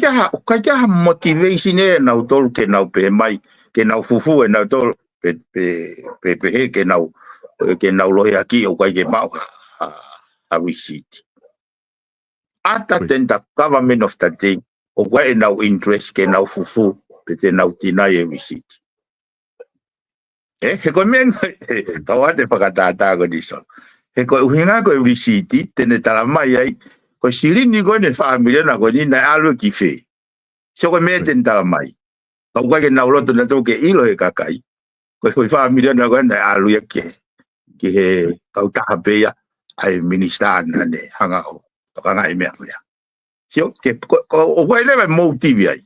motivation e na tol ke na pe mai ke na fufu e na tol pe ke na lo ya ki o ka ke mau a receipt ata tenda government of the day o wa e na interest ke na fufu pe te na tina e receipt he ko men ka wa te fakatata ko diso he ko hinga ko receipt tene tala mai ai ko siri ni ko ne familia na ko ni na alo ki fe so ko me ten tala mai ka wa ke na lo to na to ke ilo e kakai ko familia na ko na alo ya ke he ka ta be ya ai minister na ne hanga o to ka ngai me ya sio ke o wa le motive ai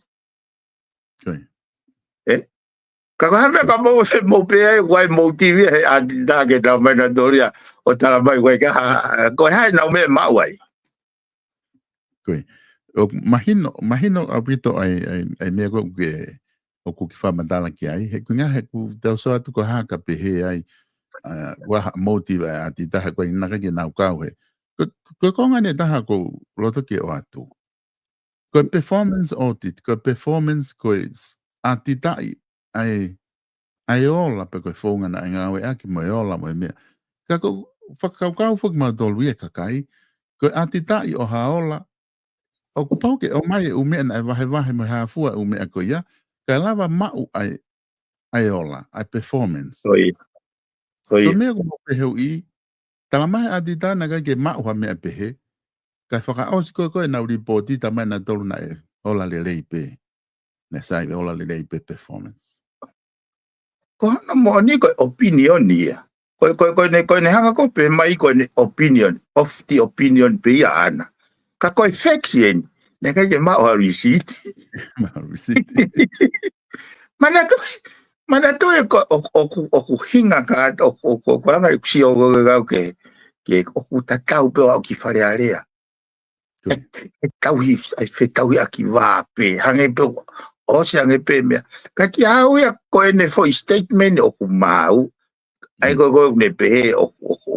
ka me ka mo se mo pe ai wa motive ai a da ke da me na doria o tala mai wa ka ko hai na me ma wai o mahino abito ai me ko ke o ku ki fa mandala ki ai he ku nga he ku te so atu ko ha ka pe he ai wa motive a ti ta ko na ka na ka we ko nga ne ta ko roto ke o atu ko performance audit ko performance ko a ti ta ai ola pe ko fonga na nga we aki mo ola mo me ka ko ka fuk ma dol wi ka kai ko a ti ta o ha ola o ku pau ke o mai u me na va me ha fu u me ko ya ka lava mau ai ola ai performance oi ko me ko pe hui tala mai a ti ta na ka ke mau ha me pe he ka fa o ko na report ta mai na tolu na ola le pe na sai ola le pe performance ko na mo ni ko opinion ni ko ne hanga ko pe mai ko ne opinion of the opinion pe ya ana ka ko affection ne ka ke ma o receipt mana to ko hinga ka ko nga si o ga ke o tatau pe o ki fare area tau hi ai fe tau aki va pe hange pe o se hange pe me ka ki au ya ko ne for statement o mau ai go ne pe o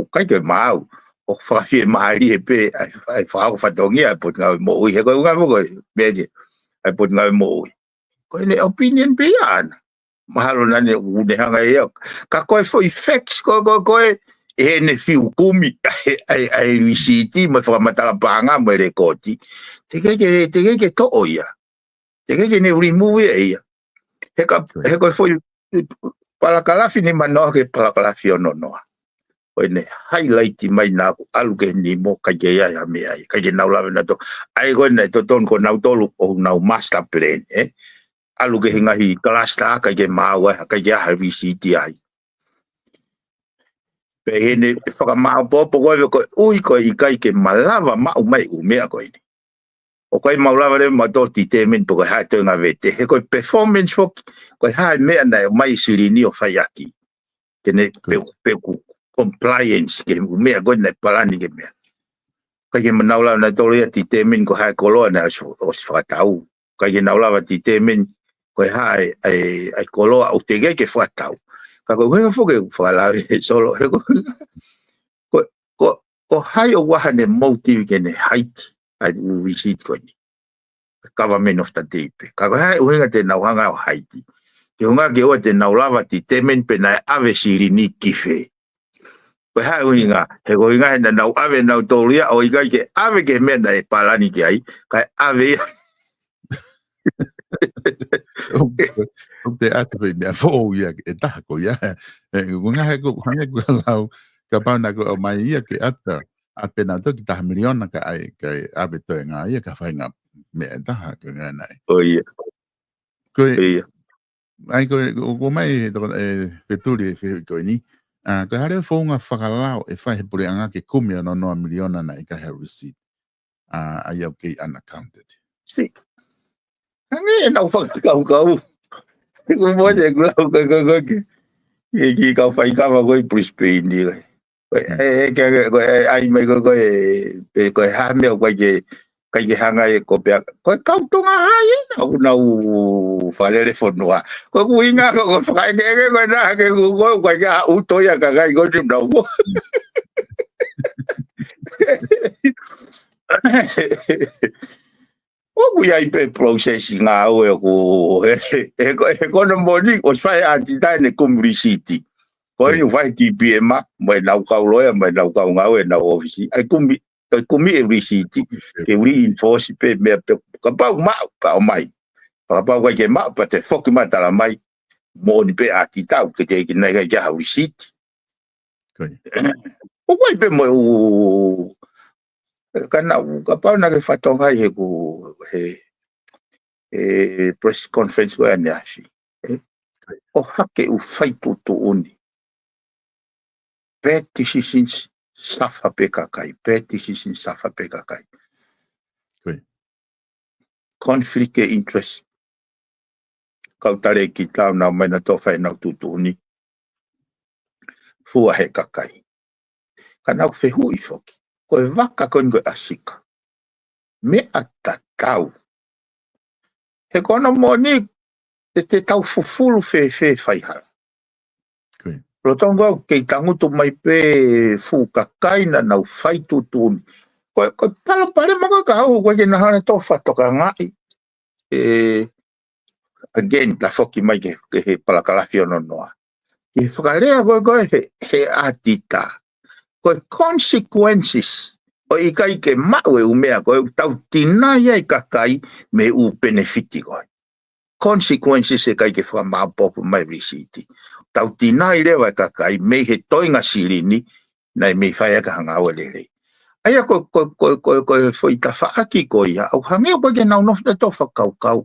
ka ke mau o fa fi mai pe ai fa o fa dongi ai put nga mo he go nga mo me ai put nga mo ko ne opinion pe an mahalo na ne u ne hanga e ka ko for effects ko e ne fiu kumi ai risiti ma fa matala panga mo rekoti te ke to oia te ke ne remove e he ko foi para kala fini mano ke para kala fiono no o ne highlight mai na alu ke ni mo ka je ya me ai ka je na ula na to ai go ne to ton ko na to o na master plan alu ke hinga hi class ta ka je mawa ka je ha risiti ai pe hene whaka maa popo koe ko ui koe I kai ke malava mau mai u mea koe ni. O koe maulava le matoti te min po koe hae tōnga vete. He koe performance fok koe hae mea na mai sirini o whaiaki. Kene peku compliance ke u mea koe na palani ke mea. Kai ke manaulava na tōrea ti te min ko hae koloa na o si whakatau. Kai ke naulava ti te min koe hae ai koloa o te gai ke whakatau. Kako henga foke whalawe solo he ko hai o wahane motive ke ne haiti ai u visit ko ni government of the day pe kako hai o henga te nauhanga o haiti ke hunga ke o te naulava ti temen pe na ave siri ni kife ko hai o hinga he ko hinga he na nau ave nau tolia o ikai ke ave ke mena e palani ke ai kai ave te ate pe me fo ia e ta ko ia nga ko hanga ko lau ka pa na ko mai ia ke ata a pena to ki ta miliona ka ai ka ave to nga ia ka fa nga me ta ka nga nai Oia. ko Oia. ai ko mai to peturi fe ko ni ko hare fo nga whakalao e whai he pure anga ke kumia no miliona na i ka he receipt ai au ke unaccounted Si. Hangi nau whakakau. Ko mo de glau ko ki ka whai ka ma ko Brisbane ni. Ko ai mai ko ha me ko ke hanga e ko pe ko kau tonga hai na falere fonua ko kuinga ko fa ke ko na ke ko ka uto ya ka ga ko dim na ko o ku ya ipe processing nga o ko no moni o fa anti dai ne community ko ni fa TPM mai na ka lo ya mai na ka nga we na office ai kumi every city ke reinforce pe me ka pa mai pa wa ke ma pa te foki ma tala mai mo ni pe atita ke te ki na ga ja city o wa pe mo kana ka pa na ke fatonga he ku press conference wa ni afi o hake u faitu tu uni petitions safa pekakai petitions safa pekakai conflict interest kau tare ki tau na mai na tofa na tutuni fua he kakai kana fe hui foki ko vaka kon go asika me atatau he kono moni te tau fufulu fe fai hala rotongo ke tangu tu mai pe fu kakai na na fai tutuni ko talo pare maka ka o ko ke na hana tofa toka ngai again la foki mai ke pala kala fiono noa i whakarea koe he atita koe consequences o i kai ke maue umea koe tau tina ia i kakai me u benefiti koe consequences e kai ke whamapopu mai risiti tau tina i rewa i kakai me he toinga sirini na me whaia ka hanga awa lere aia koe foi ta whaaki koe ia au hangea koe ke nau nofna to whakau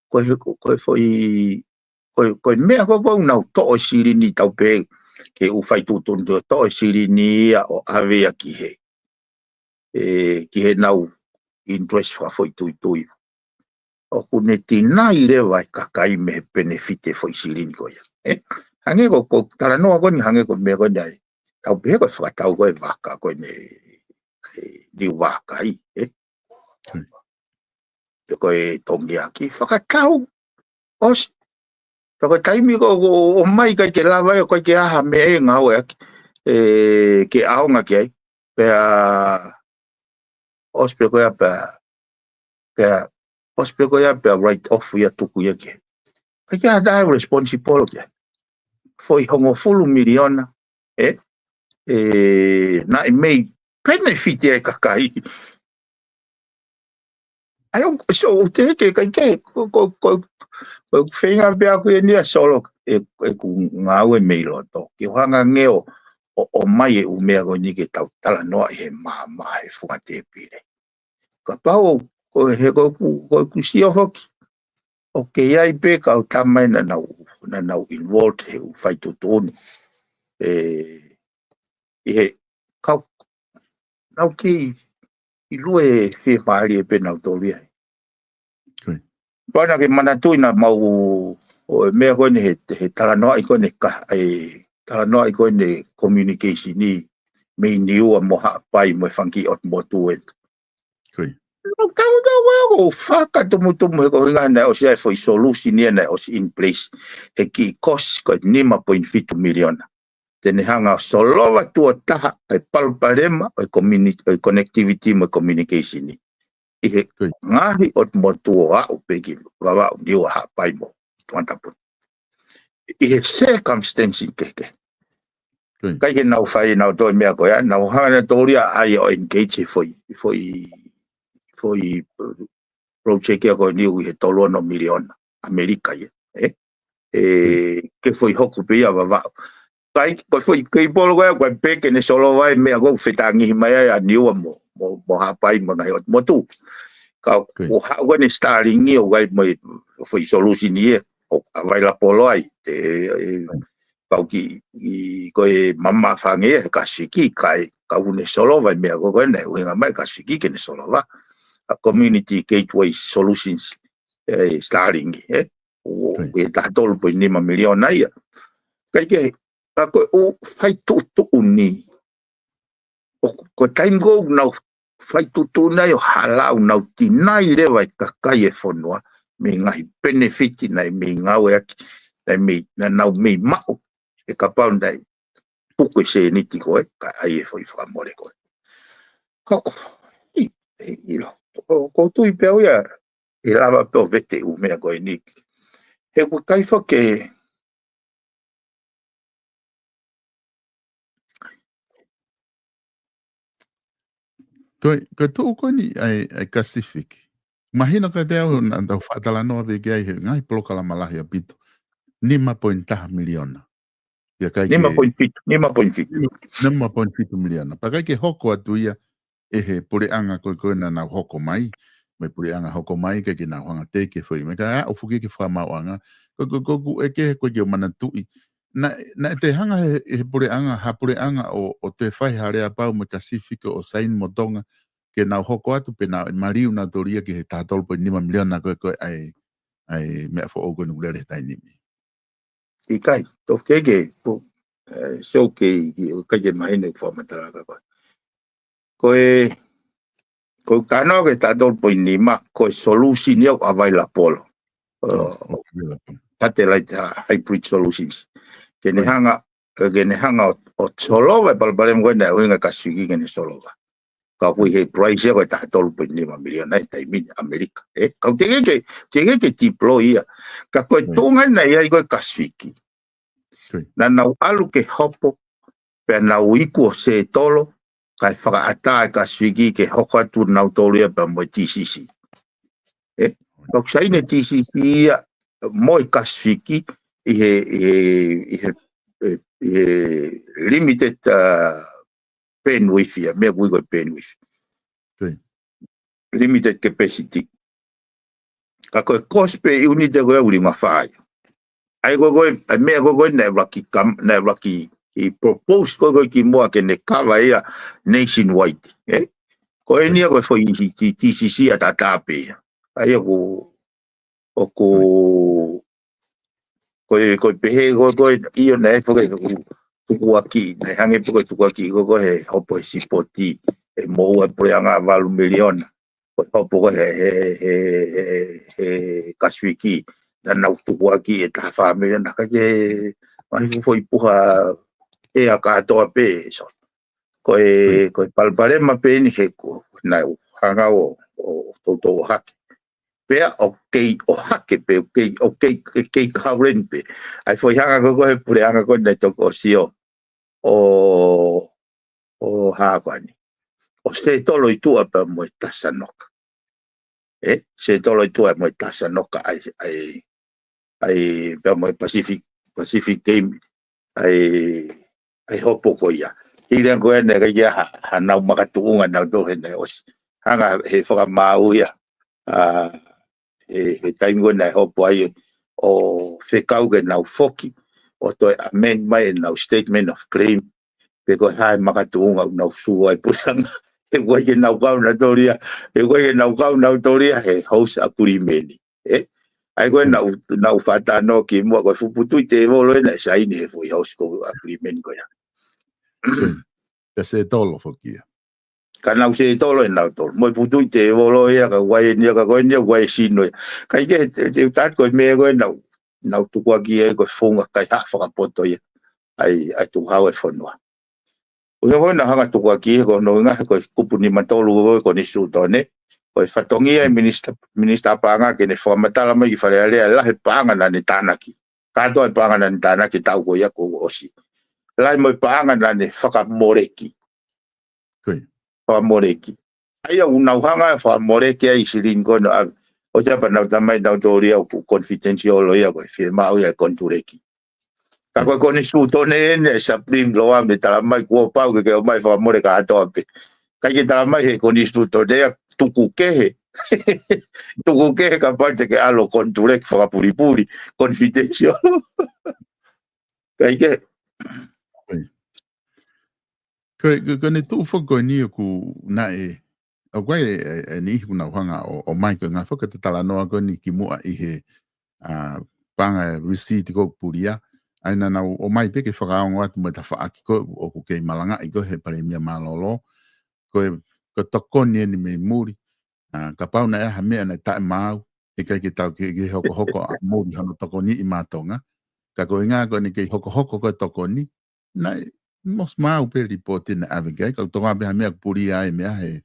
koe foi koe mea koe nau to'o sirini tau pe ke u fai tutun to'o sirini o avea ki he nau interest fa foi tui o kune tina i rewa kakai me benefite foi sirini koe hange ko tala noa koe ni hange ko mea koe nei tau pe koe whakatau koe waka koe ni waka i koe tongi aki whakatau os Tako taimi o mai kai ke lawa e koe ke aha me e ngau ke aonga ke ai. Pea ospe koe a pea right off ia tuku ia ke. Kai ke a responsible ke. Foi hongo fulu miliona. Na i mei benefit e kakai. Ai so te ke kai ke ko whenga pia koe nia solo e ku ngau e mei loto. Ki hanga ngeo o mai e umea koe ni ke tau tala noa he maa he funga te pire. Ka pao ko he ko si o hoki. O ke iai pe ka o tamai na nau involved he u whai tutonu. I he kau nau ki i lue whi maari e pe nau tolia. Pana ke manatui na mau o mea koe ne he tala noa i koe ne tala noa i koe ne communication ni me niua moha pai mo whanki ot mo tue. O whaka tumutumu he ko hinga nei o siai foi solution ni nei o si in place he ki cost koe 5.5 miliona. Tene hanga solowa tua taha ai palparema o connectivity mo communication ni. I he ngahi o motu a o peki wawa o niwa ha pai mo tuantapun. I he circumstance keke. Kai ke nau whai nau toi mea koea, nau hana tōria ai o engage foi project ia koe niu i he tolono miliona. Amerika ia ke foi hoku pe ia va kai ko foi ke polo ko pe ke ne solo vai me go fetangi mai a niu mo ha pai mo ngai mo tu ka o ha go ne starting o vai mai foi solution ia o vai la polo ai kau ki ko e mama fange ka siki kai ka une solo vai me go ne winga mai ka siki ke ne solo va a community gateway solutions starting o e ta tol po ni ma milion ai kai ke ko o fai tu ni ko time go na fai tu na yo hala na tinai le vai ka kai e fonua me ngai benefit na me ngawe na me na me ma e ka paundai puku se ni ti ko ka ai foi fra mole ko ko i lo ko tu i peu ya e lava pe vete u me ko ni e ko kai fo ke ko tu ko ni ai Pacific imagino que deu na da fatala no ve que ai ngai ploka la malahi apito 5.5 miliona ya kai ke 5.5 miliona pa kai ke hoko atuia he pure anga ko na hoko mai me pure anga hoko mai ke na hanga te ke foi me ka o fuki ke fa mawanga ko e ke ko je mana tui na te hanga he pure anga o te fai hare apa me Pacific o sain motonga ke na hoko atu pe na mariu na toria ke ta tol po 5 miliona ko ai me fo o ko ngule ta ni i kai to ke so ke ke mai ne fo matara ko ko kano ke ta tol po ni ma ko solution yo avai la polo satellite hybrid solutions ke ne hanga o solo va pal mo na winga ka sigi ke ne solo va ka hui he price ya ta tol po ni ma milion na tai min Amerika ka te ke deploy ka ko tunga na ia ko ka sigi na alu ke hopo pe na uiku se tolo kai whakaata ka sigi ke hoko atu nau tolo ia pa mo TCC kau saine TCC ia mo ka sigi i he limited bandwidth ia me we got bandwidth limited capacity ka ko cost pe unit de go uri mafai ai go me go never lucky i propose ko ki mo ke ne kava ia nationwide ko ni ko foi TCC ata tape ai ko pe go io ne fo ko aki ne hange ko aki go he opo sipoti e mo por anga valu milion opo he kaswiki dan na tu aki e ta família na ke mai foi puha e a ka to pe so ko palpare ma pe ni he ko na hanga o to hak pe o hak pe okay current pe ai foi hanga go he pure hanga ko na to ko sio o ha kwani o se tolo i tu pa mo tasanoka se tolo i tu mo tasanoka ai pe mo Pacific game ai hopo ko ia ile ngo ene ga ia ha na makatuunga na do ene os hanga he foka mau ia he time na hopo ai o fekau ge na foki o to amend mai na statement of claim pe ko hai makatuunga na su ai pusanga e go ge na ga na doria he house agreement ai go na fata no ki mo go fuputu te volo na sai ni foi house agreement ko ya ka se tolo fokia kana se tolo na tolo mo putu te volo ya ka wai ni ka go ni wai sino kai ke te tat ko me go na tu ko ki ko fonga kai ha fa poto ya ai tu hawe fonwa o yo na ha tu ko ki ko no nga ko kupuni matolo ko ni su tone ko fatongi ai minister panga ke ne formatala mai fa le la he panga na ni tanaki ka do panga na ni tanaki tau ko ya ko osi lai mo panga na ni whakamoreki whakamoreki ai au na hanga whakamoreki ai sirin ko no o o ja pa na tamai na tori au confidential lo ia ko fi ma o ia kontureki ka ko ni su to ne sa prim lo am de tala mai ko pa ke o mai fa more ka to pe ka ke tala mai ko ni su to de tuku ke tuku ke ka parte ke alo konturek fa puri confidential ka ke ko ne tu fo ko ni ku na o kwai ni kuna hanga o mai ko nga fo ka tala no ko ni ki mo I he panga receipt ko puria aina na o mai pe ke whakaao ngā mo ta whaaki ko o ku kei malanga I ko he pare mia malolo ko tokoni ni me muri ka pau na ha mea na tae mau e kai ke tau ke hoko a muri hano tokoni I mātonga ka ko inga ko ni kei hoko ko tokoni na mos mau pe ripoti na avigay ka tonga be ha mea puria e mea he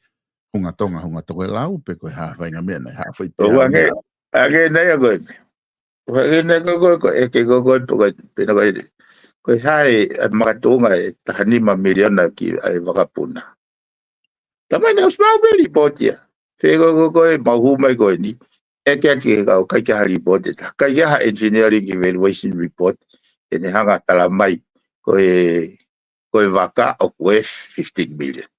hunga tonga lau pe ko ha whainga mea na ha whai pe o age na ya go ne ko e ke go pe na ko sai makatunga e tahani ma miliona ki ai wakapuna tamai na usma be ripoti ya fe go e mahu mai ko ni e ke ka kai ka report ta kai ha engineering evaluation report ene hanga tala mai ko e waka o ko 15 million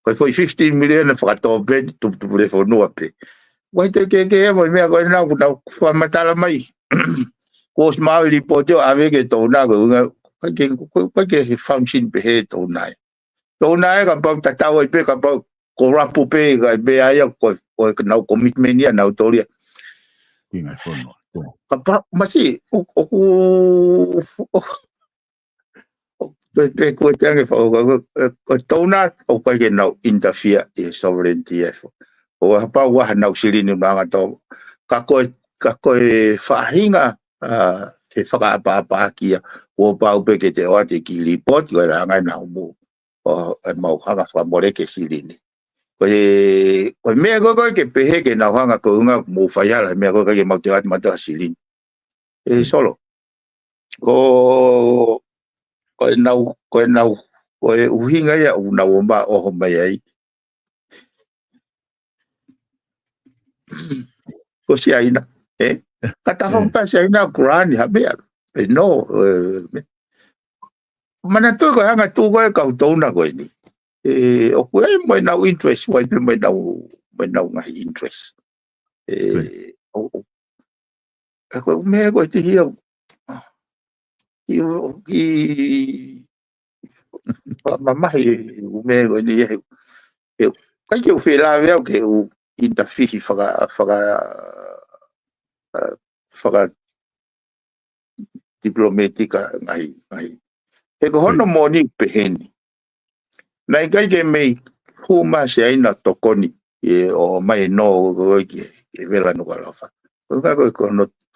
ko 15 million na whakato ben tu pure fo no pe wai te ke mo me ko na ku matala mai ko sma report yo ave ke to na ko ke function be he to na ka pa ta wa pe ka pa ko rapu pe ga be ai ko na commitment ya na autoria inga fono ka pa masi o pe ko tanga ko to na o ko ke na interfere in sovereignty o pa wa na usiri ni nga to ka ko fahinga ke whaka apa kia o pau pe ke te oa te ki report ko ra ngai na mo o mau hanga wha more ke sirini ko mea ko ke pehe ke na hanga ko unga mo whaiara mea ko ke mau te ati mata sirini solo ko uhinga ia una womba o mai ai ko si aina kata hompa si aina kurani habea no mana tu ko hanga tu ko ka utona ko ni o ko mo na interest wai pe mo na ngai interest ko me ko ti hio mama me ko ni ka ke fe la veo ke o interfere faga diplomática ngai e ko hono moni peheni nai kai ke mei huma se ai na tokoni e o mai no go ke vela no kalafa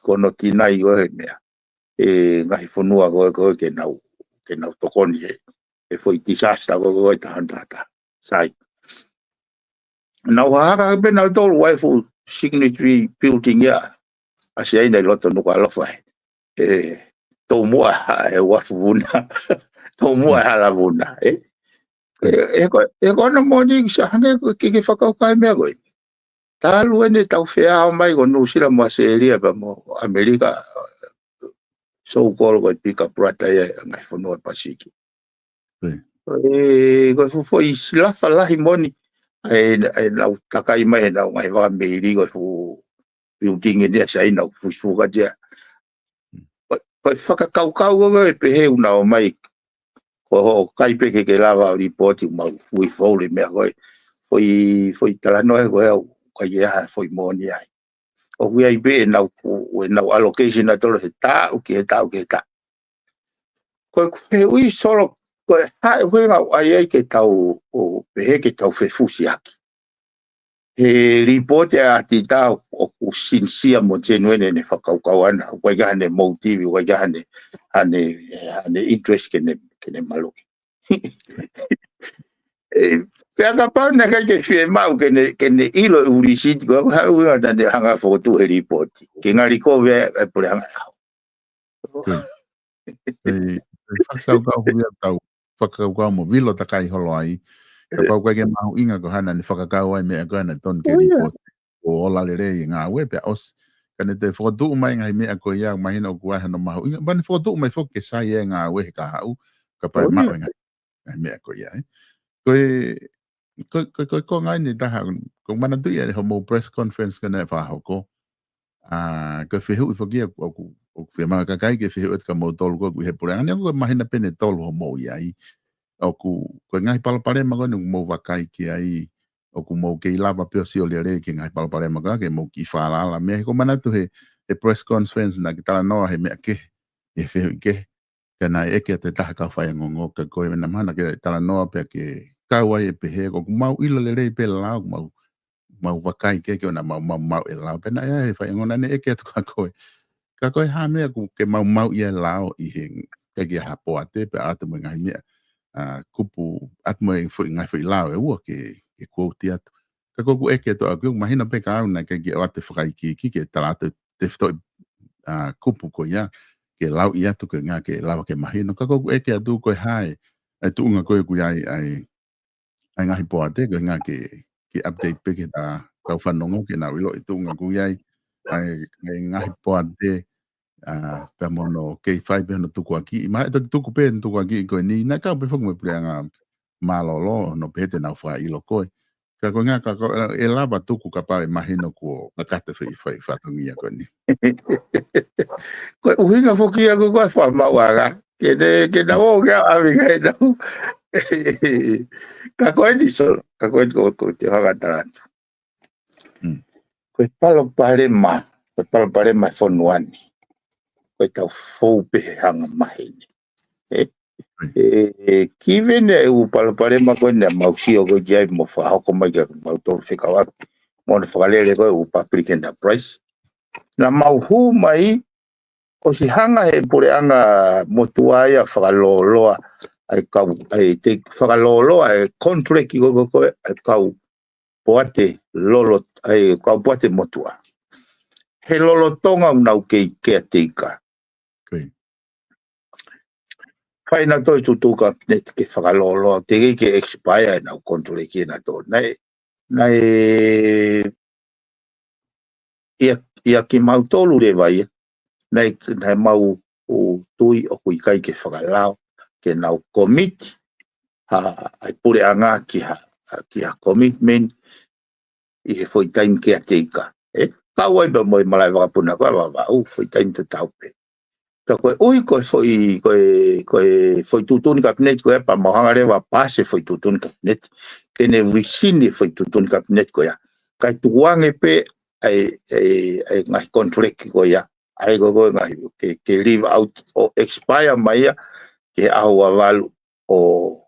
ko no tinai go mea ngai fonua go ke na tokoni e foi disaster go ta handa sai na wa be na do waifu signature building ya asia ina loto no kalafa to mua e wafuna to mua hala buna e ko no moni sa hanga ke whakaukai mea koe ta luene tau whea mai ko no sila mo seria pa mo Amerika so called ko pick up rata ya ngai fono pasiki ko fo isla falahi moni e na takai mai na ngai wa meri ko building e sa ina fu ka dia ko whakakau go e pehe una o mai ko kai pe ke lava report ma fui fole me ko foi tala no ko ia foi moni ai o we ai be na allocation na tolo ta o ke ta ko ui solo ko ha we ai ke tau o pehe ke tau fe fusiaki e report a ti ta o sinsia mo genuine ne whakaukawana wai ga ne motive wai ga ne interest ke ne maluki pe ka pa na ka ke fie mau ke ne ilo urisit go ha u na de hanga foto e report ke ngari ko ve por hanga whakakau mo vilo takai holo ai ka pau kai ke mau inga ko hana ni whakakau ai mea ko hana ton ke report o la le ngā we pe os kana te fotu mai ngai me ko ia mai no ko ha no ma ban fotu mai fo ke sai ngā we ka hau ka pa ma ngai me ko ia ko ngai ni ta ha ko mana tu ia ho press conference kana fa ho ko ko fe hu fo kia o fe ma ka kai ke fe hu ka mo tol ko he pura ni ko mai na pene tol ho mo ia o ku ko ngai pal pare ma ko no mo va kai ki ai o ku mo ke lava pe si o le re ki ngai pal pare ma ka ke mo ki fa la me ko mana tu he press conference na ki tala no he me ke e fe ke kana e ke te ta ka fa ngo ka ko na mana ke tala no pe ke ka wa e pe he ko mau ilo le re pe la mau va kai ke na mau e la pe na e fa ngo na ne e ke ka ko ha me ku ke mau ia la i he ke ha po ate pe ate mo ngai me kupu atmoi foi ngai foi lao e ua ke quote atu ka koku eke to aku mahina pe ka una ke ate frai ki ke talate te fto kupu ko ia ke lau ia tu ke nga ke lau ke mahina ka koku eke atu ko hai e tu nga ko ku ai ngai po ate ke nga ke update pe ke ta ka fanongo ke na wilo tu nga ku ai ngai po ate pe mono ke fai pe no tuku aki ma to tuku pe tuku aki ko ni na ka pe fo mo planga malolo no pe te na fa ilo ko ka ko nga ka e lava tuku ka pa imagino ko na ka te fai fa to ngia ko ni ko uhinga fo kia ko fa ma wala ke na o ga amiga no ka ko ni so ka ko te ha ga ko palo pare ma fo nuani ko tau fou pe hanga mahini. Kiven e u palapare ma ko na mausi o ko jai mo fa hoko mai ga mau to fika wa mo na falele ko u public enterprise na mau hu mai o si hanga e pure anga motuai a faloloa ai ka ai te faloloa e contract ko ai ka poate lolo ai ka poate motua he lolo tonga unau ke atika fai na toi tutuka net ke whakalolo te ke expire na kontrole ki na to nai ia ki mau tolu le vai nai mau o tui o kui kai ke whakalao ke nau commit ai pure anga ki ha commitment i he foi time ke ateika kawai ba moi malai wakapuna kwa foi time te taupe ui ko foi tutun cabinet ko pa mohanga wa pase foi tutun cabinet que ne risini foi tutun cabinet ko ya kai tuange pe ai ngai contract ko ya ai go ngai ke leave out o expire mai ke awa valu o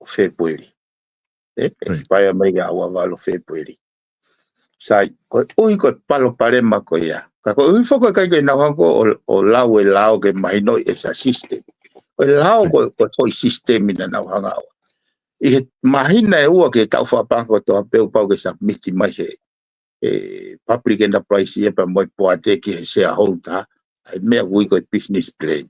February expire mai ga awa valu February sai ko ui ko palo pare ma ko ya ko ui foko kai ke na ko o lao ke mai no esa system o lao ko foi system na na hanga i mahina e ua ke tau fa pa ko to pe pa ke submit mai public enterprise e pa moi poate ki shareholder ai me ui ko business plan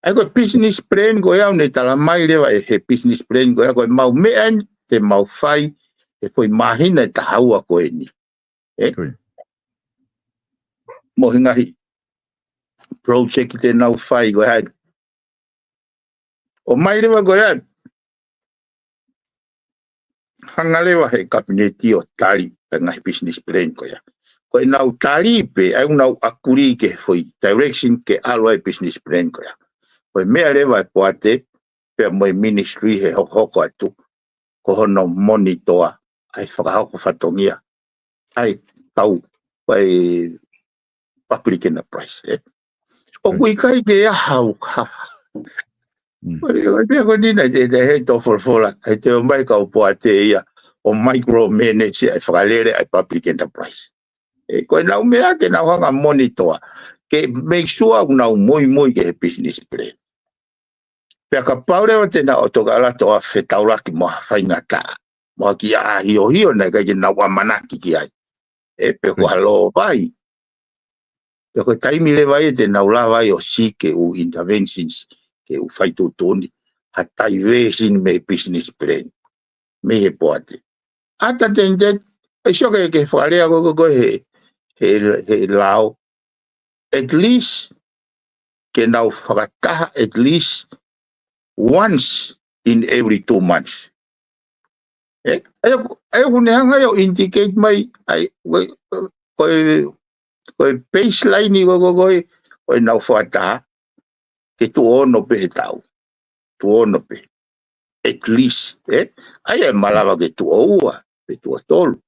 ai ko business plan ko ya ne tala mai le he business plan ko ya ko mau me an te mau fai e foi mahina ta haua ko ni mo hingahi project te nau fai go had o mai lewa go had hanga lewa he kabineti o tali ngai business plan ko ya ko nau tali pe ai nau akuri ke foi direction ke alwai business plan ko ya ko me lewa poate pe mo ministry he hoko atu ko no monitor ai whakahoko whatongia ai tau pai public enterprise o kui kai ke hau Pia ko ni na te he to fola e te mai ka o poate ia o micro manage ai whakalere ai public enterprise ko na me ke na hanga monitor ke make sure na moi ke business plan pia ka paure o te na o tokala to a fetaula ki mo fainga ta mo ki a hio na ka na wa manaki ki ai pe ko halo vai pe ko taimi le vai te na ula vai o si ke u interventions ke u fai tu toni hatai vesin me business plan me he poate ata tende sio ke wharea ko he lao. At least, ke nau whakataha at least once in every 2 months. Ayo kunehanga yo indicate mai ai koe baseline koe nau whakataha ke tu ono pe he tau. Tu ono pe. At least, ai e malawa ke tu oua, pe tu tolu.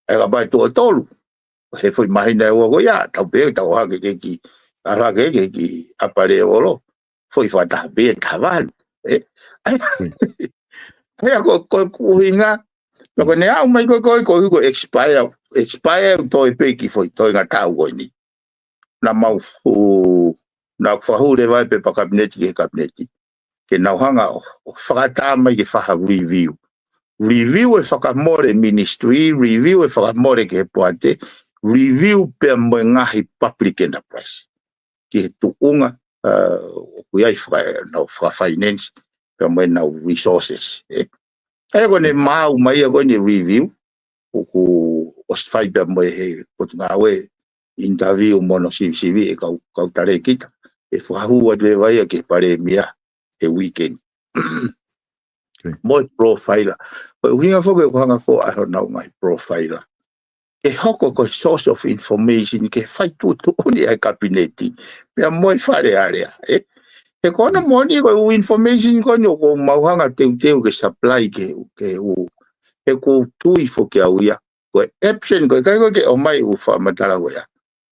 Ai ka pai tu tolu. He foi mahina e ua ya, tau pe tau hake ki ala ke ki apare olo. Foi whata pe tavalu. Ai ko kuhinga. Loko ne au mai ko expire toi pe ki foi toi nga tau ko ni. Na mau na whahure vai pe pa kabineti ke kabineti. Ke nauhanga o whakata mai ke whaha review. Review e whakamore ministry, review e whakamore ke poate, review pe mo ngahi public enterprise. Ki he tuunga o kuiai whaka finance, pe mo na resources. E kone mau mai a kone review, o sfai pe mo he potunga we interview mono sivi e kau tare kita. E whahua dwe vai a ke pare mia. A weekend. Moi profiler. But we have a hanga ko I don't know my profiler. E hoko ko source of information ke fai tu uni ai kabineti. Pe moi fare area. E kona moni ko information ko no ko mauhanga teu ke supply ke u. E ko tui fo ke auia. Ko option ko kai ko ke o mai u fa matala ko ya.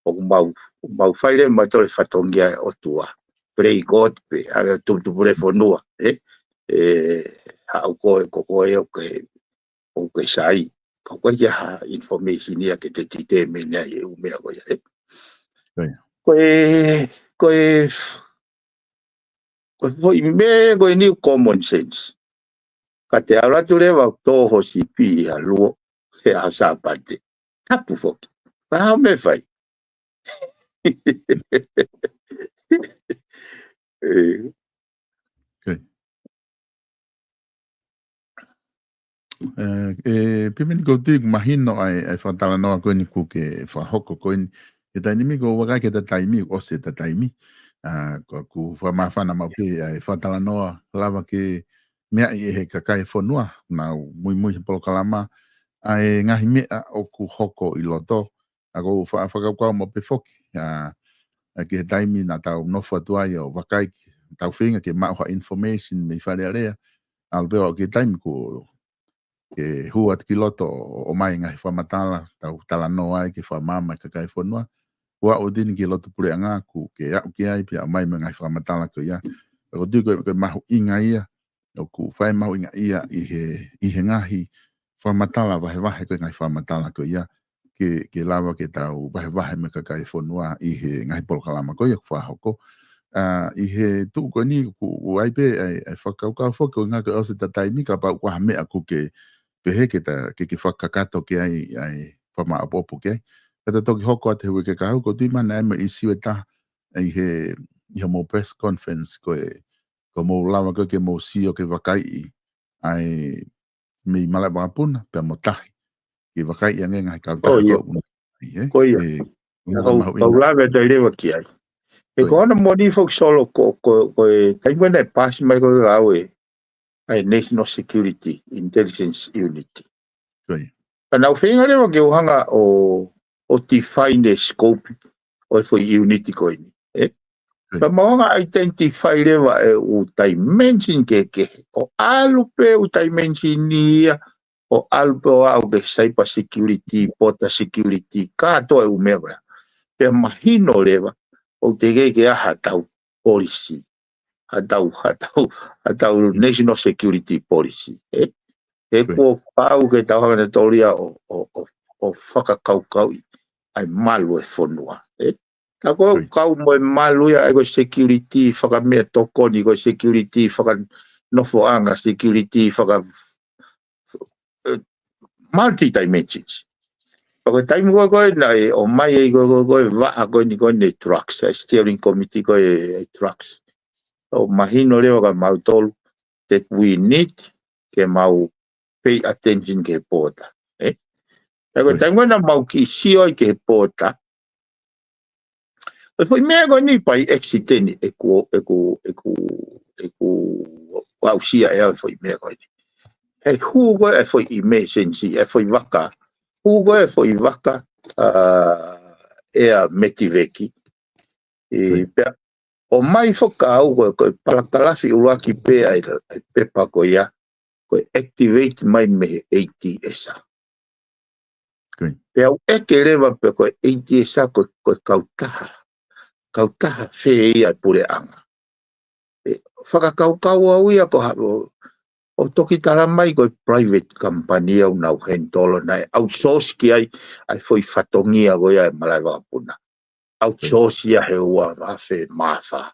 O mau faile matole fatongia o tua. Pray God pe aga tu pure fonua ha ko o ke sai ko ya information ya ke te me na e u me ko ya ko me ko ni common sense ka te ala tu le va to ho si pi a lo he a sa parte tapu fo pa me fai Pimeni ko tu mahino ai whatala noa koe ni ku ke whahoko koe ni e tainimi ko wakai ke ta taimi o se ta taimi ko ku whamawhana mau pe ai whatala noa lava ke mea i he kakai whanua na mui he polokalama ai ngahi mea o ku hoko i loto a ko whakakau mo pe foki ke he taimi na tau nofu atuai o wakai tau whinga ke mauha information me whare area albeo ke taimi ko ke hua ki loto o mai ngai whamatala tau tala noa ai ke whamama kakai whanua hua o dini ki loto pure anga ku ke au ki ai pia mai ngai whamatala ko ia ko tu ko mahu inga ia o ku whai mahu inga ia i he ngahi whamatala wahe ko ngai whamatala ko ia ke lava ke tau wahe me kakai whanua i he ngai polokalama ko ia whahoko i he tu ko ni ku ai pe ai whakaukau whako ngā ka ose ta taimi ka pau kwa mea ku ke pehe ke whakakato ke ai whama apopo ke ai. Kata toki hoko ate hui ke kahau, ko tui mana ema i siwe ta i he mo press conference ko mo lawa ko ke mo sio ke wakai ai mi malai wapuna pe mo tahi. Ke wakai i angenga i kautaha ko ia. Kau lawe te rewa ki ai. E ko ana moni fok solo ko taimwena e pasi mai ko au ai National Security Intelligence Unity. Ana whenga rewa ke uhanga o define scope o foi unity ko ini. Ka maunga identify rewa e u dimension ke o alupe u dimension nia o alupe o au ke cyber security, border security, ka to e umega. Pe mahino rewa o te ke aha tau policy. Hatau National Security Policy. E ko pau ke tau hanga toria o whakakaukau ai malu e whanua. Ta ko kau mo e malu ia e ko security whakamea tokoni ko security whakanofo security multi-dimensions. Ko time ko na o mai e ko va ko ni ko ne trucks, steering committee ko e trucks. O mahino leo ka mau tolu that we need ke mau pay attention ke border. ko tangona mau ki sio ke pota foi mega ni pai exiteni eku ausia foi mega ni hugo foi emergency foi vaka hugo foi vaka metiveki o mai foka au ko palakalafi ulaki pe ai pepa ko ia ko activate mai me 80 esa Pea eke rewa pe koe eiti e sa koe kautaha fe ia pure anga. Whakakaukau au ia ko hao o toki tara mai koe private company au nau hentolo nai outsource ki ai foi whatongia koe ai malai wakapuna. Outsource ia he ua mafe mafa.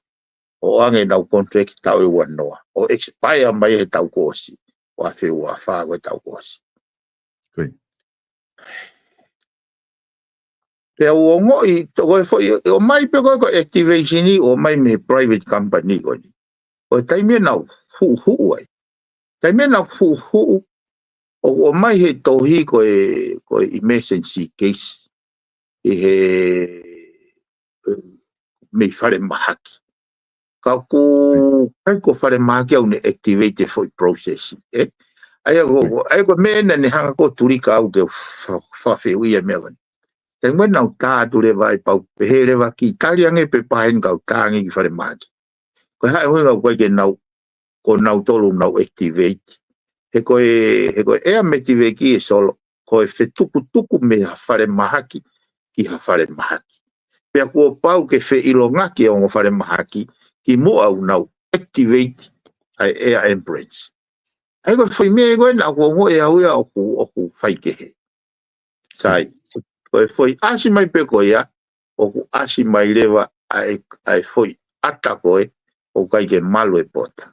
O ange nau contract tau e wanoa. O expire mai he tau kosi. O afe ua wha koe tau kosi. Pea uongo I o mai pe ko activation I o mai me private company ko ni. O taimia nau hu ai. Taimia nau hu o mai he tohi ko emergency case. He me fare mahaki. Ka ko fare mahaki au ne activate foi process. Ai ko me na ne hanga ko turika au ke fa fe uia me wani. Teng mo nau tātu le vai pau pehere wa ki taliange pe pahen kau tāngi ki whare māki. Ko hae hui ngau koe ke nau, ko nau tolu nau activate. He koe ea metive ki e solo, koe whe tuku me ha whare mahaki ki ha whare mahaki. Pea kua pau ke whe ilongaki o ngā whare mahaki ki mua au nau activate ai ea embrace. Ai koe whai mea koe nau kua ngoe au ia oku whaikehe. Sai. Koe foi asi mai pe koe ia, o ku asi mai lewa ai foi ata koe, o kai ke malu e pota.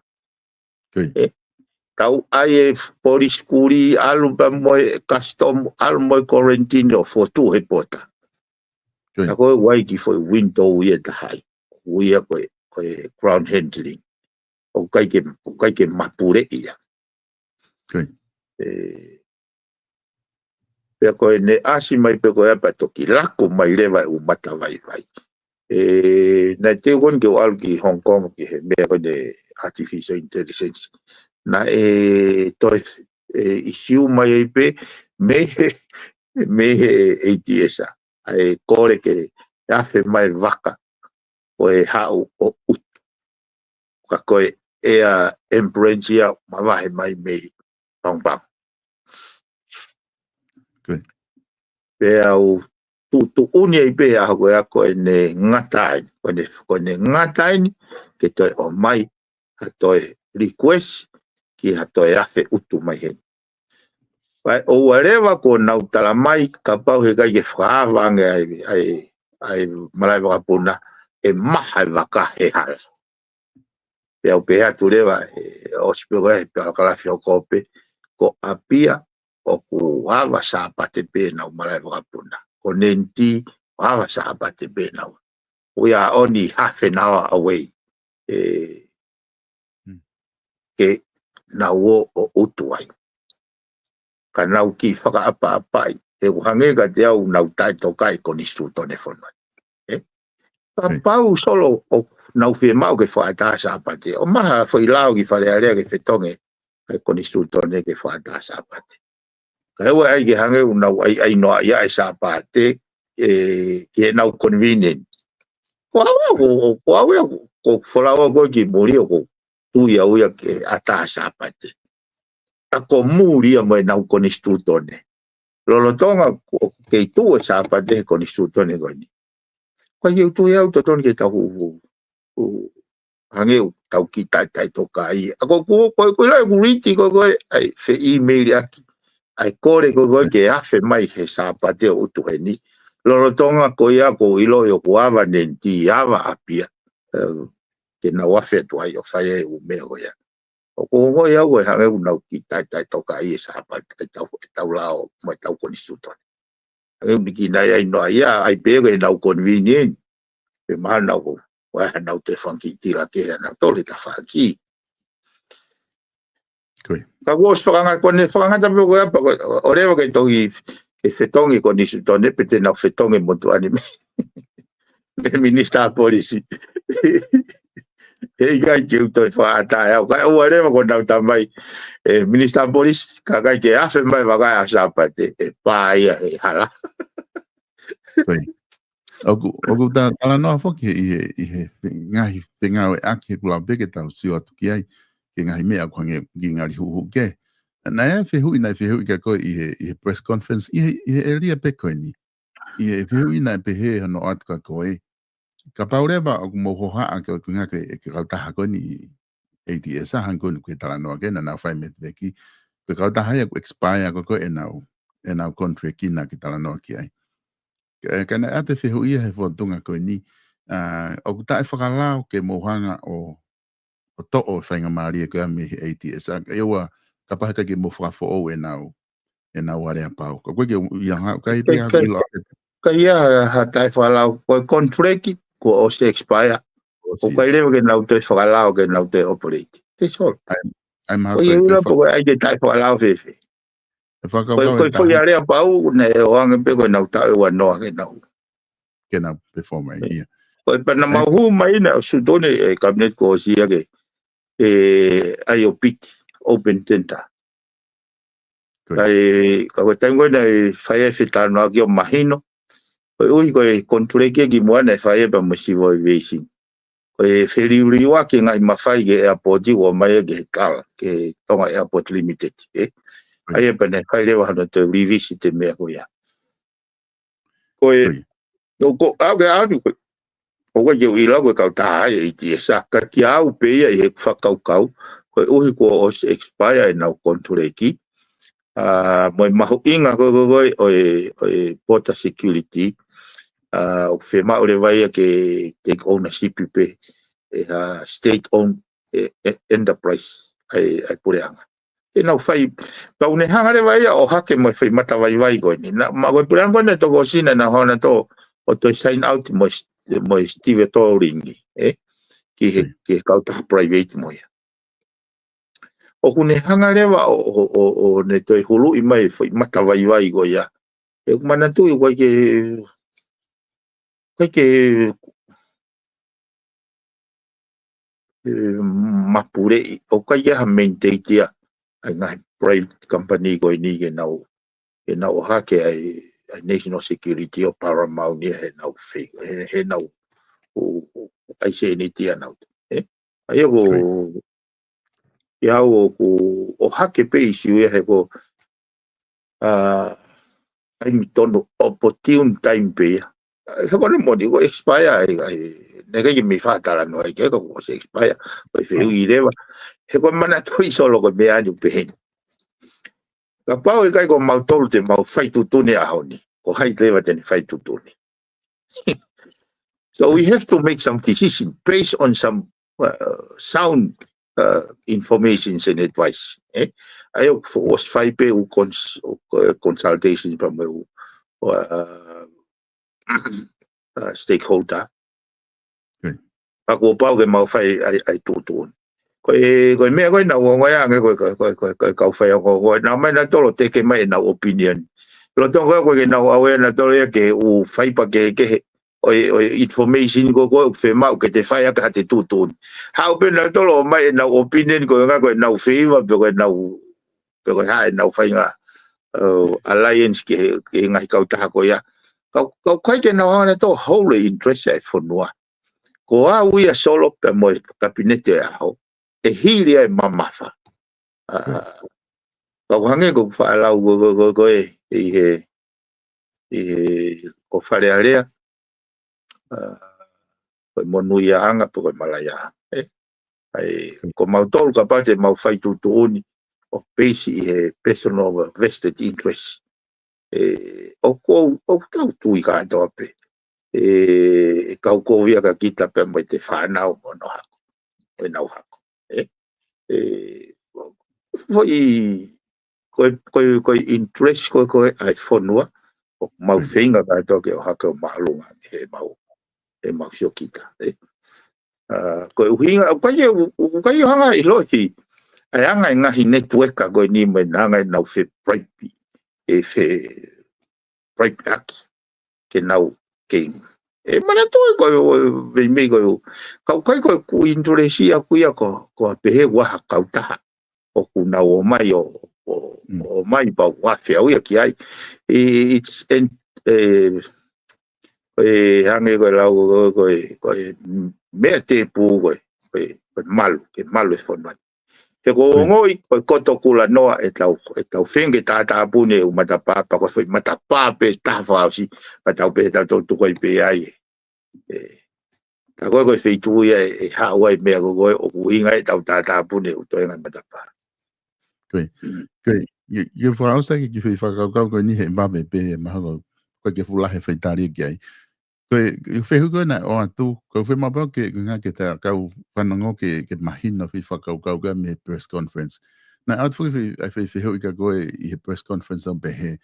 Tau ai e police kuri, alu pa moe custom, alu moe quarantine o fotu he pota. Ta koe wai ki foi window ia tahai, uia koe ground handling, o kai ke mapure ia. Pea koe ne asi mai pe koe apa toki lako mai lewa u mata vai. Na te kon ke wal ki Hong Kong ki he mea koe ne artificial intelligence. Na toi isiu mai e pe me he ATS a. Kore ke afe mai waka koe hau o utu. Ka koe ea embranchia mawahe mai mei pang. Pea au tu unia I pe a koe ako e ne ngatai. Koe ne ngatai ke toi o mai ha toi request ki ha toi afe utu mai hen. Pai o warewa ko nau tala mai ka pau he kai ke whaawange ai malai wakapuna e maha waka he hala. Pea o pe atu rewa o spego e pe alakalafi o kope ko apia o ku hawa saapate pe nau malai wakapuna. Ko nenti hawa saapate pe nau. We are only half an hour away. Ke nau o utuai. Ka nau ki whakaapa-apai. He kuhangega te au nau tai tokai ko nisu tone whanua. Ka pau solo o nau whie mau ke whaata saapate. O maha whailao ki wharearea ke whetonge ko nisu tone ke whaata saapate. Hewa ai ke hange unau ai noa ia e sapate ke nau convenient. Ko folawa ko ki muri ko tuia uia ke ata sapate. Ako muri mo nau konistutone. Lolo tonga ke tu sapate konistutone goni. Ko ye tu ia to ton ke tau hange tau ki tai tokai. Ako ko la guriti ko ai fe email aki. Ai kore ko ke afe mai he sapate o tuheni. Lolo tonga ko ia ko ilo yo kuava nenti ava apia. Ke na wafe tu ai o faye u meo ya. O ko ia ko hange unau ki tai toka ai sapate tau lao mo tau konisuto. Hange miki na ai no ia ai pege na convenient. Pe mana ko wa na te funky tira ke na tole ta faki. Ka wos whakanga kone whakangata pō koe apa o rewa kei tohi ke fetongi ko ni sutone pete na fetongi motu anime le minister policy e ga jiu to fa ta ya ka o re ko na ta mai minister police ka ga ke afe mai va ga sa pate pa ia hala oku tala noa foki i ngahi ngau e aki kula beke tau siu atu ki ai ke ngahi mea kwange ki ngari huhu ke na e whihui ka koe i he press conference i he elia peko ni i he whihui nai pehe hano atu ka koe ka paurewa oku mohoha a ke oku ngake e ke kautaha koe ni ATS a hanko ni kwe tala noa ke na na whai metbeki ke kautaha ia ku expire ko koe e nau contract ki na ki tala noa ki ai kana ate whihui he whantunga koe ni o ku tae whakalao ke mohanga o to'o whainga maari e koe ame he ATS e ua ka pahaka ke mo whakafo o e nau ware a pau ka koe ke ianga ka ipi hako ilo ka ia ha tae whakalao koe contract ko o se expire o ka ilewa ke nau te whakalao ke nau te operate te sol o i ura po koe ai ke tae whakalao fefe koe fwoi are a pau ne o ange pe koe nau tae ua noa ke nau performa ia koe pana mahu mai na sutone e cabinet ko o siya ke ai o piti open tender kai ka koe tango na whae e whetano aki o mahino koe ui koe kontureke ki mua na whae pa masivo aviation koe whiriuriwa ki ngai mawhai ke airport o mai ke kala ke Tonga Airport Limited ai e pa na whae lewa hana te revisit te mea koe koe ko au ke anu koe o koe ke uila koe kau taha e iti e sa ka ki au peia e whakaukau koe uhi ko o se expire e nau kontureki moi mahu inga koe o border security o whema ore vai ke take ownership pe state owned enterprise ai pureanga e nau whai pau ne hangare vai o hake moi whai mata vai koe ni ma koe pureanga koe toko sina na hona to o to sign out moi Steve Toringi ki kauta private moia o kune hangarewa o ne toi hulu i mai foi mata vai go ya e mana tu i ke mapure o kai ha maintain tia ai private company go ni ke nau ha ke ai national security o paramount ni he nau fake he nau ai se ni tia nau ai go ya o hake pe isi he ko ai mi tono opportune time pe he ko mo digo expire ai nega que mi fa tala no ai que ko se expire pues fe ireva he ko mana to i solo ko me año pe ka pau e kai ko mau tolu te mau fai tu tune a honi ko hai leva te fai tu tune so we have to make some decision based on some sound information and advice I was 5 consultation from stakeholder ako pau ke mau fai ai tutun koe mea koe na wonga ya koe kau fai ko na mai na tolo te ke mai na opinion lo tonga koe ke na awe na tolo ke u fai pa ke o information ko fe mau ke te fai ka te tutun how be na tolo mai na opinion ko nga koe na favor ko na ko ha na fai nga alliance ke ngai kau ta ko ya kau kai ke na na to whole interest ai for no ko a uia solo pe mo kabinete ao e hili ai mamafa ko hange ko fa la go e ko fare area ko monuia anga po malaya ai ko mautol ka parte mau fai tutuni o pesi personal vested interest o tau tui ka dope kau ko via ka kita pe mo te whanau no hako e nau hako ko interest ko ai fonua o mau whenga ka toke o hako mahalunga e mau sio kita ko uhinga ko hanga i lohi ai anga ngahi network ko ni me nanga nau fe private fe Paki ke nau ke mana to ko me ko ka ku Indonesia ku ya ko pehe wa ka ta o ku na o mai o mai ba wa fe o ya ki ai it's and hange ko la ko me te pu ko malu e fon te ko ngoi ko to kula noa e tau finge ta pune o mata pa ko foi mata pa pe ta fa si pa tau pe ta to ko pe ai ta ko fe tu e ha wai me ko o inga e tau ta pune o to inga mata pa ye fa sa ki fe fa ko ni he ba be pe ma ko ke fula he fe tari ki ai ko fe ko na o tu ko fe ma ba ke nga ke ta ka fanango ke mahino fi fa ka me press conference na out foi fe ho ka go i press conference on be he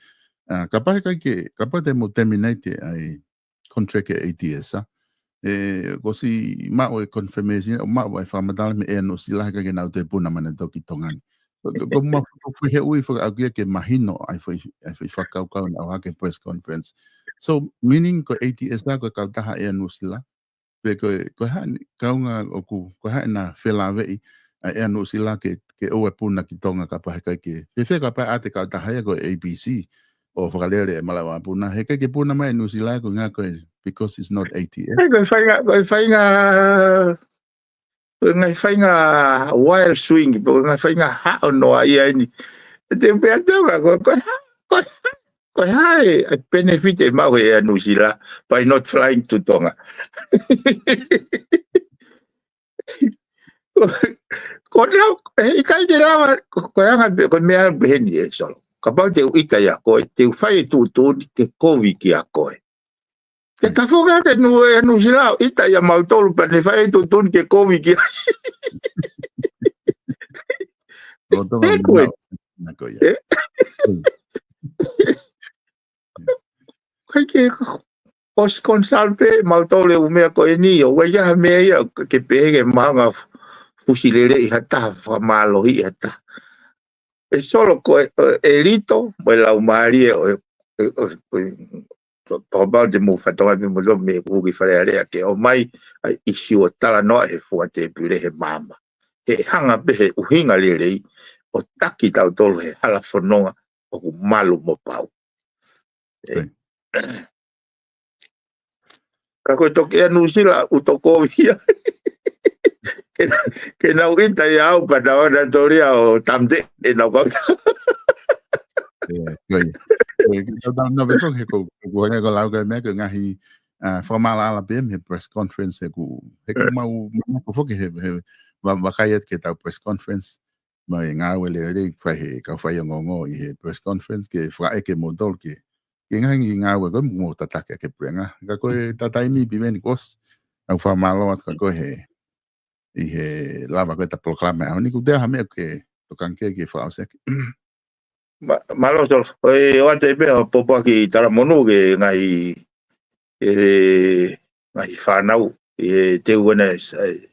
kapag kapag mo terminate ai contract ke ATS ko si ma o confirmation ma o fa madal me no sila ka na te puna mana to ki tongan ko ma foi he ui fa agia ke mahino ai foi fa ka na ke press conference so meaning ko ATS na ko ka ta ha no sila pe ko ha ka nga o ko ha na fela ve no sila ke o puna ki tonga ka pa ka ke fe ka pa ate ka ta ha ko ABC o whakalere e malawa puna. He ke puna mai New Zealand ko ngā koe because it's not ATS. Ngai whainga wild swing, ngai whainga hao noa ia ini. Te pea tauga, ko hai benefit e mau e New Zealand by not flying to Tonga. Ko nau, i kai te rawa, ko anga ko mea beheni e solo. Ka pau te uika ia koe, te whai tu tūni ke kovi ki a koe. Ke ka whoka ke nu sirao, ita ia mautolu pa ne whai tu tūni ke kovi ki a e koe. Kai ke os consalpe mautole umea koe ni o wai ia mea ia ke pehege maanga fusilere i hata whamalohi i hata. E solo ko elito mo la umari o ba de mo fatonga me mo me ku fare ale ke o mai isi o tala no e fuate pure he mama e hanga pe u hinga le o taki tau tolo he hala fononga o malu mo pau ka ko to ke anu sila u to ko via que na uita ya o para ona toria o tamte e na ko no be ko ko nga ko lau ka me ka ngahi formal ala be me press conference ku mau ko fo ke va kayet ke ta press conference ma nga wele de ka fa ngo i press conference ke fra ke modol ke nga we ko mo ta ke prenga ka ko ta mi bi ven kos au formal ka ko he i he lava ko ta proclama ni ku de ha me ke to kan ke fa se malo sol o ate pe o popo ki tara monu ke ngai whanau e te uena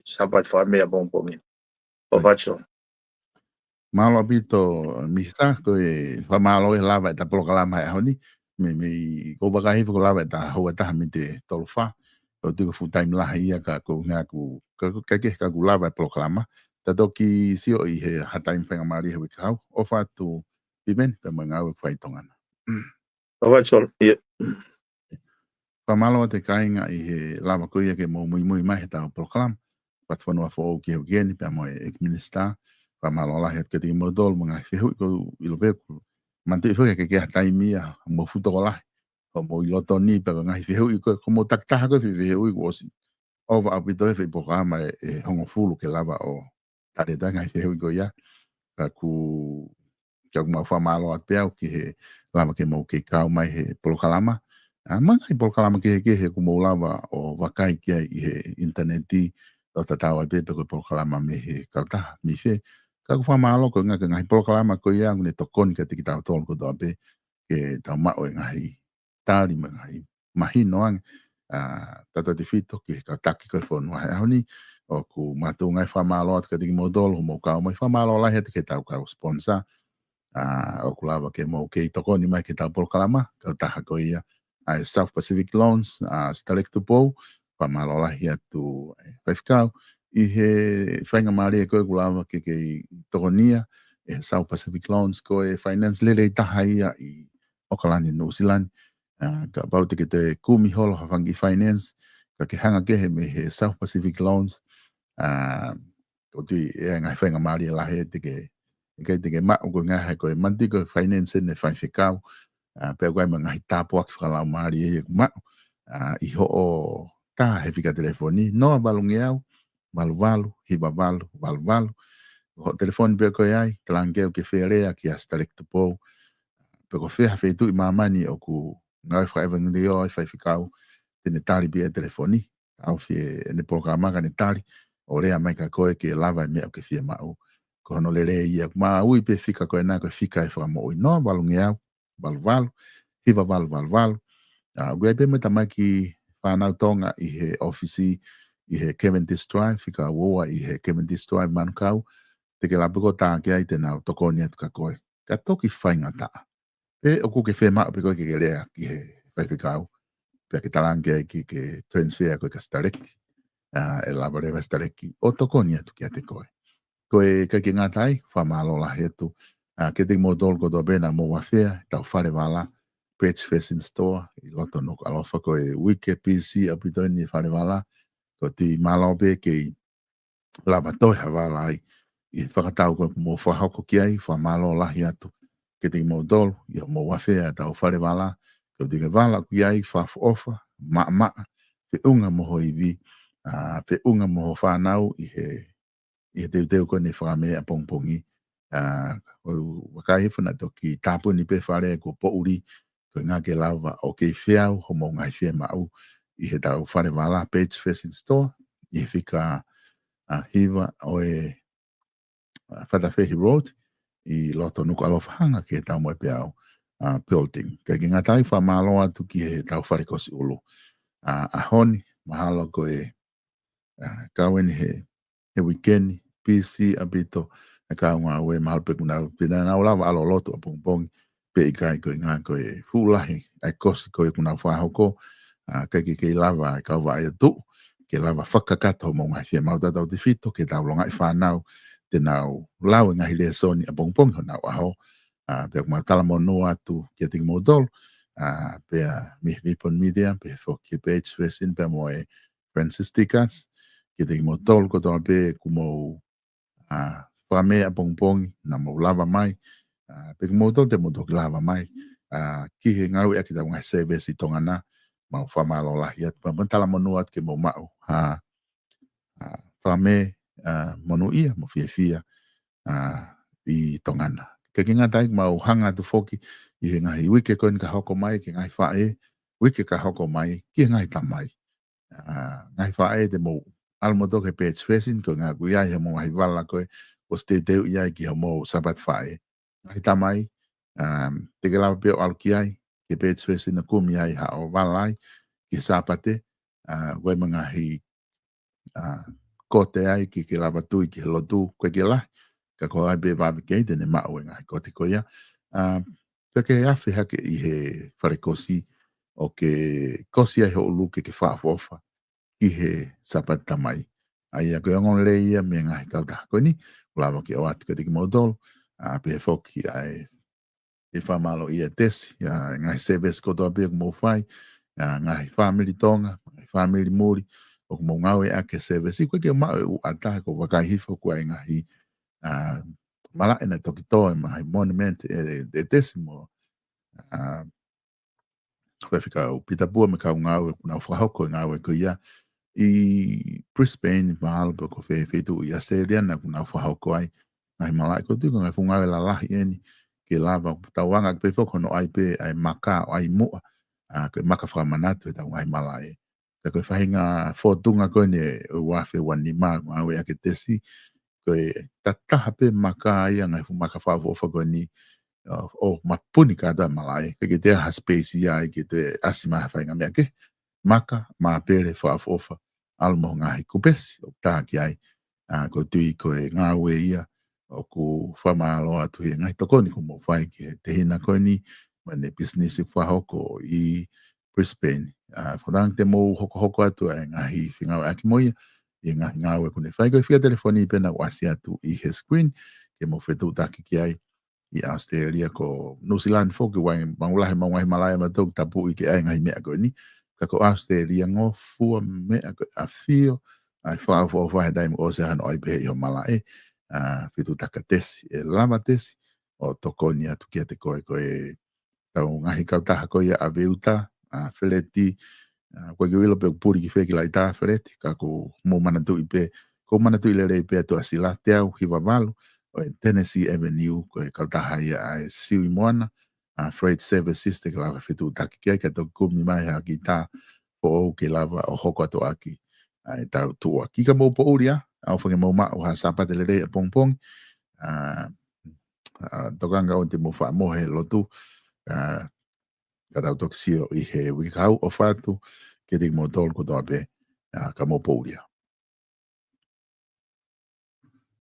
sapat whamea pongpongi o whatso malo bito mista ko e whamalo e lava ta proclama e honi me ko bakahi ko lava ta hoa ta me te tolfa o te full time la ia ka ko nga ku ka lava proclama ta doki sio i he hatai whenga mari he wikau o fatu bimen pe manga o fai tongana o whatso pamalo te kainga i he lava ko ia ke mo muy mai ta proclama pat fonua fo o ke geni pe mo e minister pamalo la het ke te modol manga fe ko ilobe ku mante fo ke hatai mia mo futo la mo iloto ni pe nga fe ko mo takta ko fe ko si over apito e programa e hongo fulu ke lava o tare danga fe ko ya ku ka ma fa malo at peo ki he lava ke mo ke kau mai he polokalama manga i polokalama ke he ku mo lava o wakai ke i he interneti o tatawa pe ko polokalama me he kauta mi fe ka fa malo ko nga polokalama ko ya ne tokon ke tikita tol ko do be ke ta ma o ngai tali ngai mahino ang tata de fito ke ka taki ko fo no honi o ku matu ngai fa malo at ka di modol mo ka mai fa malo la het ke ta ka sponsor o kulava ke mo ke toko ni mai ke ta por kalama ka taha ko ia a South Pacific Loans Stalectupo pa malola hia tu faifkau I he whainga maari koe kulava ke tokonia South Pacific Loans ko finance lele taha ia I Okalani New Zealand ka bau te kumi holo hawangi finance ka ke hanga ke me he South Pacific Loans ko tui ngai whainga maari la he te ke ma ko ngai ko manti ko finance ne faifkau pe koe mga hitapo ki whakalau maari ma I ho o ta he fika telefoni no balungi au valu valu o telefone pe ko ai tlange ke ferea ki Stalectupo pe ko fe fe tu mamani o ku ngai fa even dio fa ficau tene tali pe telefoni au fe ne programa ka ne tali o le mai ka ko ke lava me o ke fe mau ko no le ia ma ui pe fica ko na ko fica e fa mo no balungi au valu valu gue pe meta maki fa na tonga I he office I he Cavendish Drive fika woa I he Cavendish Drive mankau te ke lapu ko tā ke ai te nau toko ni atu ka koe ka toki whainga tā e o ku ke whema pe koe ke lea ki he whaipikau pe ke talange ai ki ke transfer koe ka stareki e lava rewa stareki o toko ni atu ki ate koe koe ka ki ngatai whamalola hetu ke te mo dol ko do bena mo wafea tau whare wala Page Facing Store I loto no alofa koe wike PC apito ni whare wala ko ti malo be ke lava toi hawala ai I whakatau ko mo whahoko ki ai whamalo lahi atu ke te mo dol I mo wafea tau whare wala ko te wala ki ai whafu ofa ma te unga moho I vi te unga moho whanau I he teu ko ne whakamea pongpongi wakai whana toki tapu ni pe whare ko pouri ko ngā ke lava o ke whiau ho mo ngai whia mau I he tau whare wala Page Facing Store I whika hiva o Whatawhiri Road I loto nuku alofa hanga ke tau moe pe au building ka ki ngā tai whamalo atu ki he tau wharekosi ulu honi mahalo ko kaweni he weekend PC abito ka ngā we mahalo pe kuna pina na ulawa alo loto a pongpongi pe I kai ko ngā ko fulahi ai kosi ko kuna whahoko ka ki lava ka wai atu ke lava whakakato mo ngai whia mau tatau te whito ke tau longa I whanau te nau lau ngahi lea soni a pongpong ho nau aho pe kuma tala mo no atu ke ting mo dol pe mi vipon media pe fo ke Page Facing pe mo Francis Tikas ke ting mo dol ko toa pe kumo whame a pongpong na mo lava mai pe kumo dol te mo dol lava mai ki he ngau e ki tau ngai service I tongana mau whamalo lahi atu pa tala mo no atu ke mo mau whame monu ia mo fia I tongana. Ke ki ngā tai mau hanga tu foki I he ngahi wike koen ka hoko mai ke ngahi whae wike ka hoko mai ki he ngahi tamai. Ngahi whae te mo almodo ke Page Facing ko ngā kuiai he mo ngahi wala koe o ste teu iai ki he mo sabat whae. Ngahi tamai te ke lawa peo alu ki ai ke Page Facing na kumi ai ha o walai ki sapate koe mangahi kote ai ki ke lava tui ki he lotu koe ke lai ka ko ai be vavi ke te ne mau e ngai kote koia pe ke afi hake I he wharekosi o ke kosi ai ho uluke ke whaafofa ki he sapata mai ai a koe angon le ia me ngai kauta koe ni lava ki o atu ke te ki modol pe he foki ai e whamalo ia tesi ngai service koto api mo whai ngai family tonga ngai family muri o mo ngau e ake service koe ke mau e u ata ko wakai hifo kua e ngahi mala ena toki toe mai monument e desimo whawhika o pita bua me kau ngau e kuna whahoko ngau e ko ia I Brisbane mahalo pe ko whewhetu I Australia na kuna whahoko ai ngai mala e ko tuko ngai whungau e la lahi eni ke lava tauanga pe whoko no ai pe ai maka o ai mua ke maka whakamanatu e tau ngai mala e ka koe whahinga whotunga koe ne wafe wanima ngau e ake tesi koe tataha pe maka ia ngai fu maka whaafofa koe ni o mapuni ka da malai ke te ha space ia ke te asima whainga mea ke maka ma pere whaafofa almo ngai kupesi o tā ki ai ko tui koe ngā ue ia o ku whamalo atu he ngai tokoni ko mo whai ki te hina koe ni mane business i whahoko i Brisbane. Whanang te mou hoko atu e ngahi whingau aki moia i ngahi ngāwe kune whai koe whia telefoni i pena wasi atu i he screen ke mo whetu taki ki ai i Australia ko New Zealand fo ki wai mangulahe maungahi malaya matou tapu i ke ai ngahi mea koe ni ka ko Australia ngō fua mea koe a whio ai whahe daimu o se hano ai pehe i ho malae whitu taka tesi e lama tesi o tokoni atu kia te koe tau ngahi kautaha koe a veuta Fereti koe ki wila pe upuri ki wheki lai tā Fereti ka ko mō manatu i pe ko manatu i lere i pe atu asila te au hiwa walu o Tennessee Avenue koe kautaha ia a siwi moana freight services te ka lava whitu taki kia ka tau kumi mai ha ki tā po au ke lava o hoko atu aki e tau tua kika mō po uria au whange mau mao ha sapate lere a pongpong tokanga o te mo wha mohe lotu ka tau toksio i he wikau o whatu ke te mo tolu ko toa pe ka mō po uria.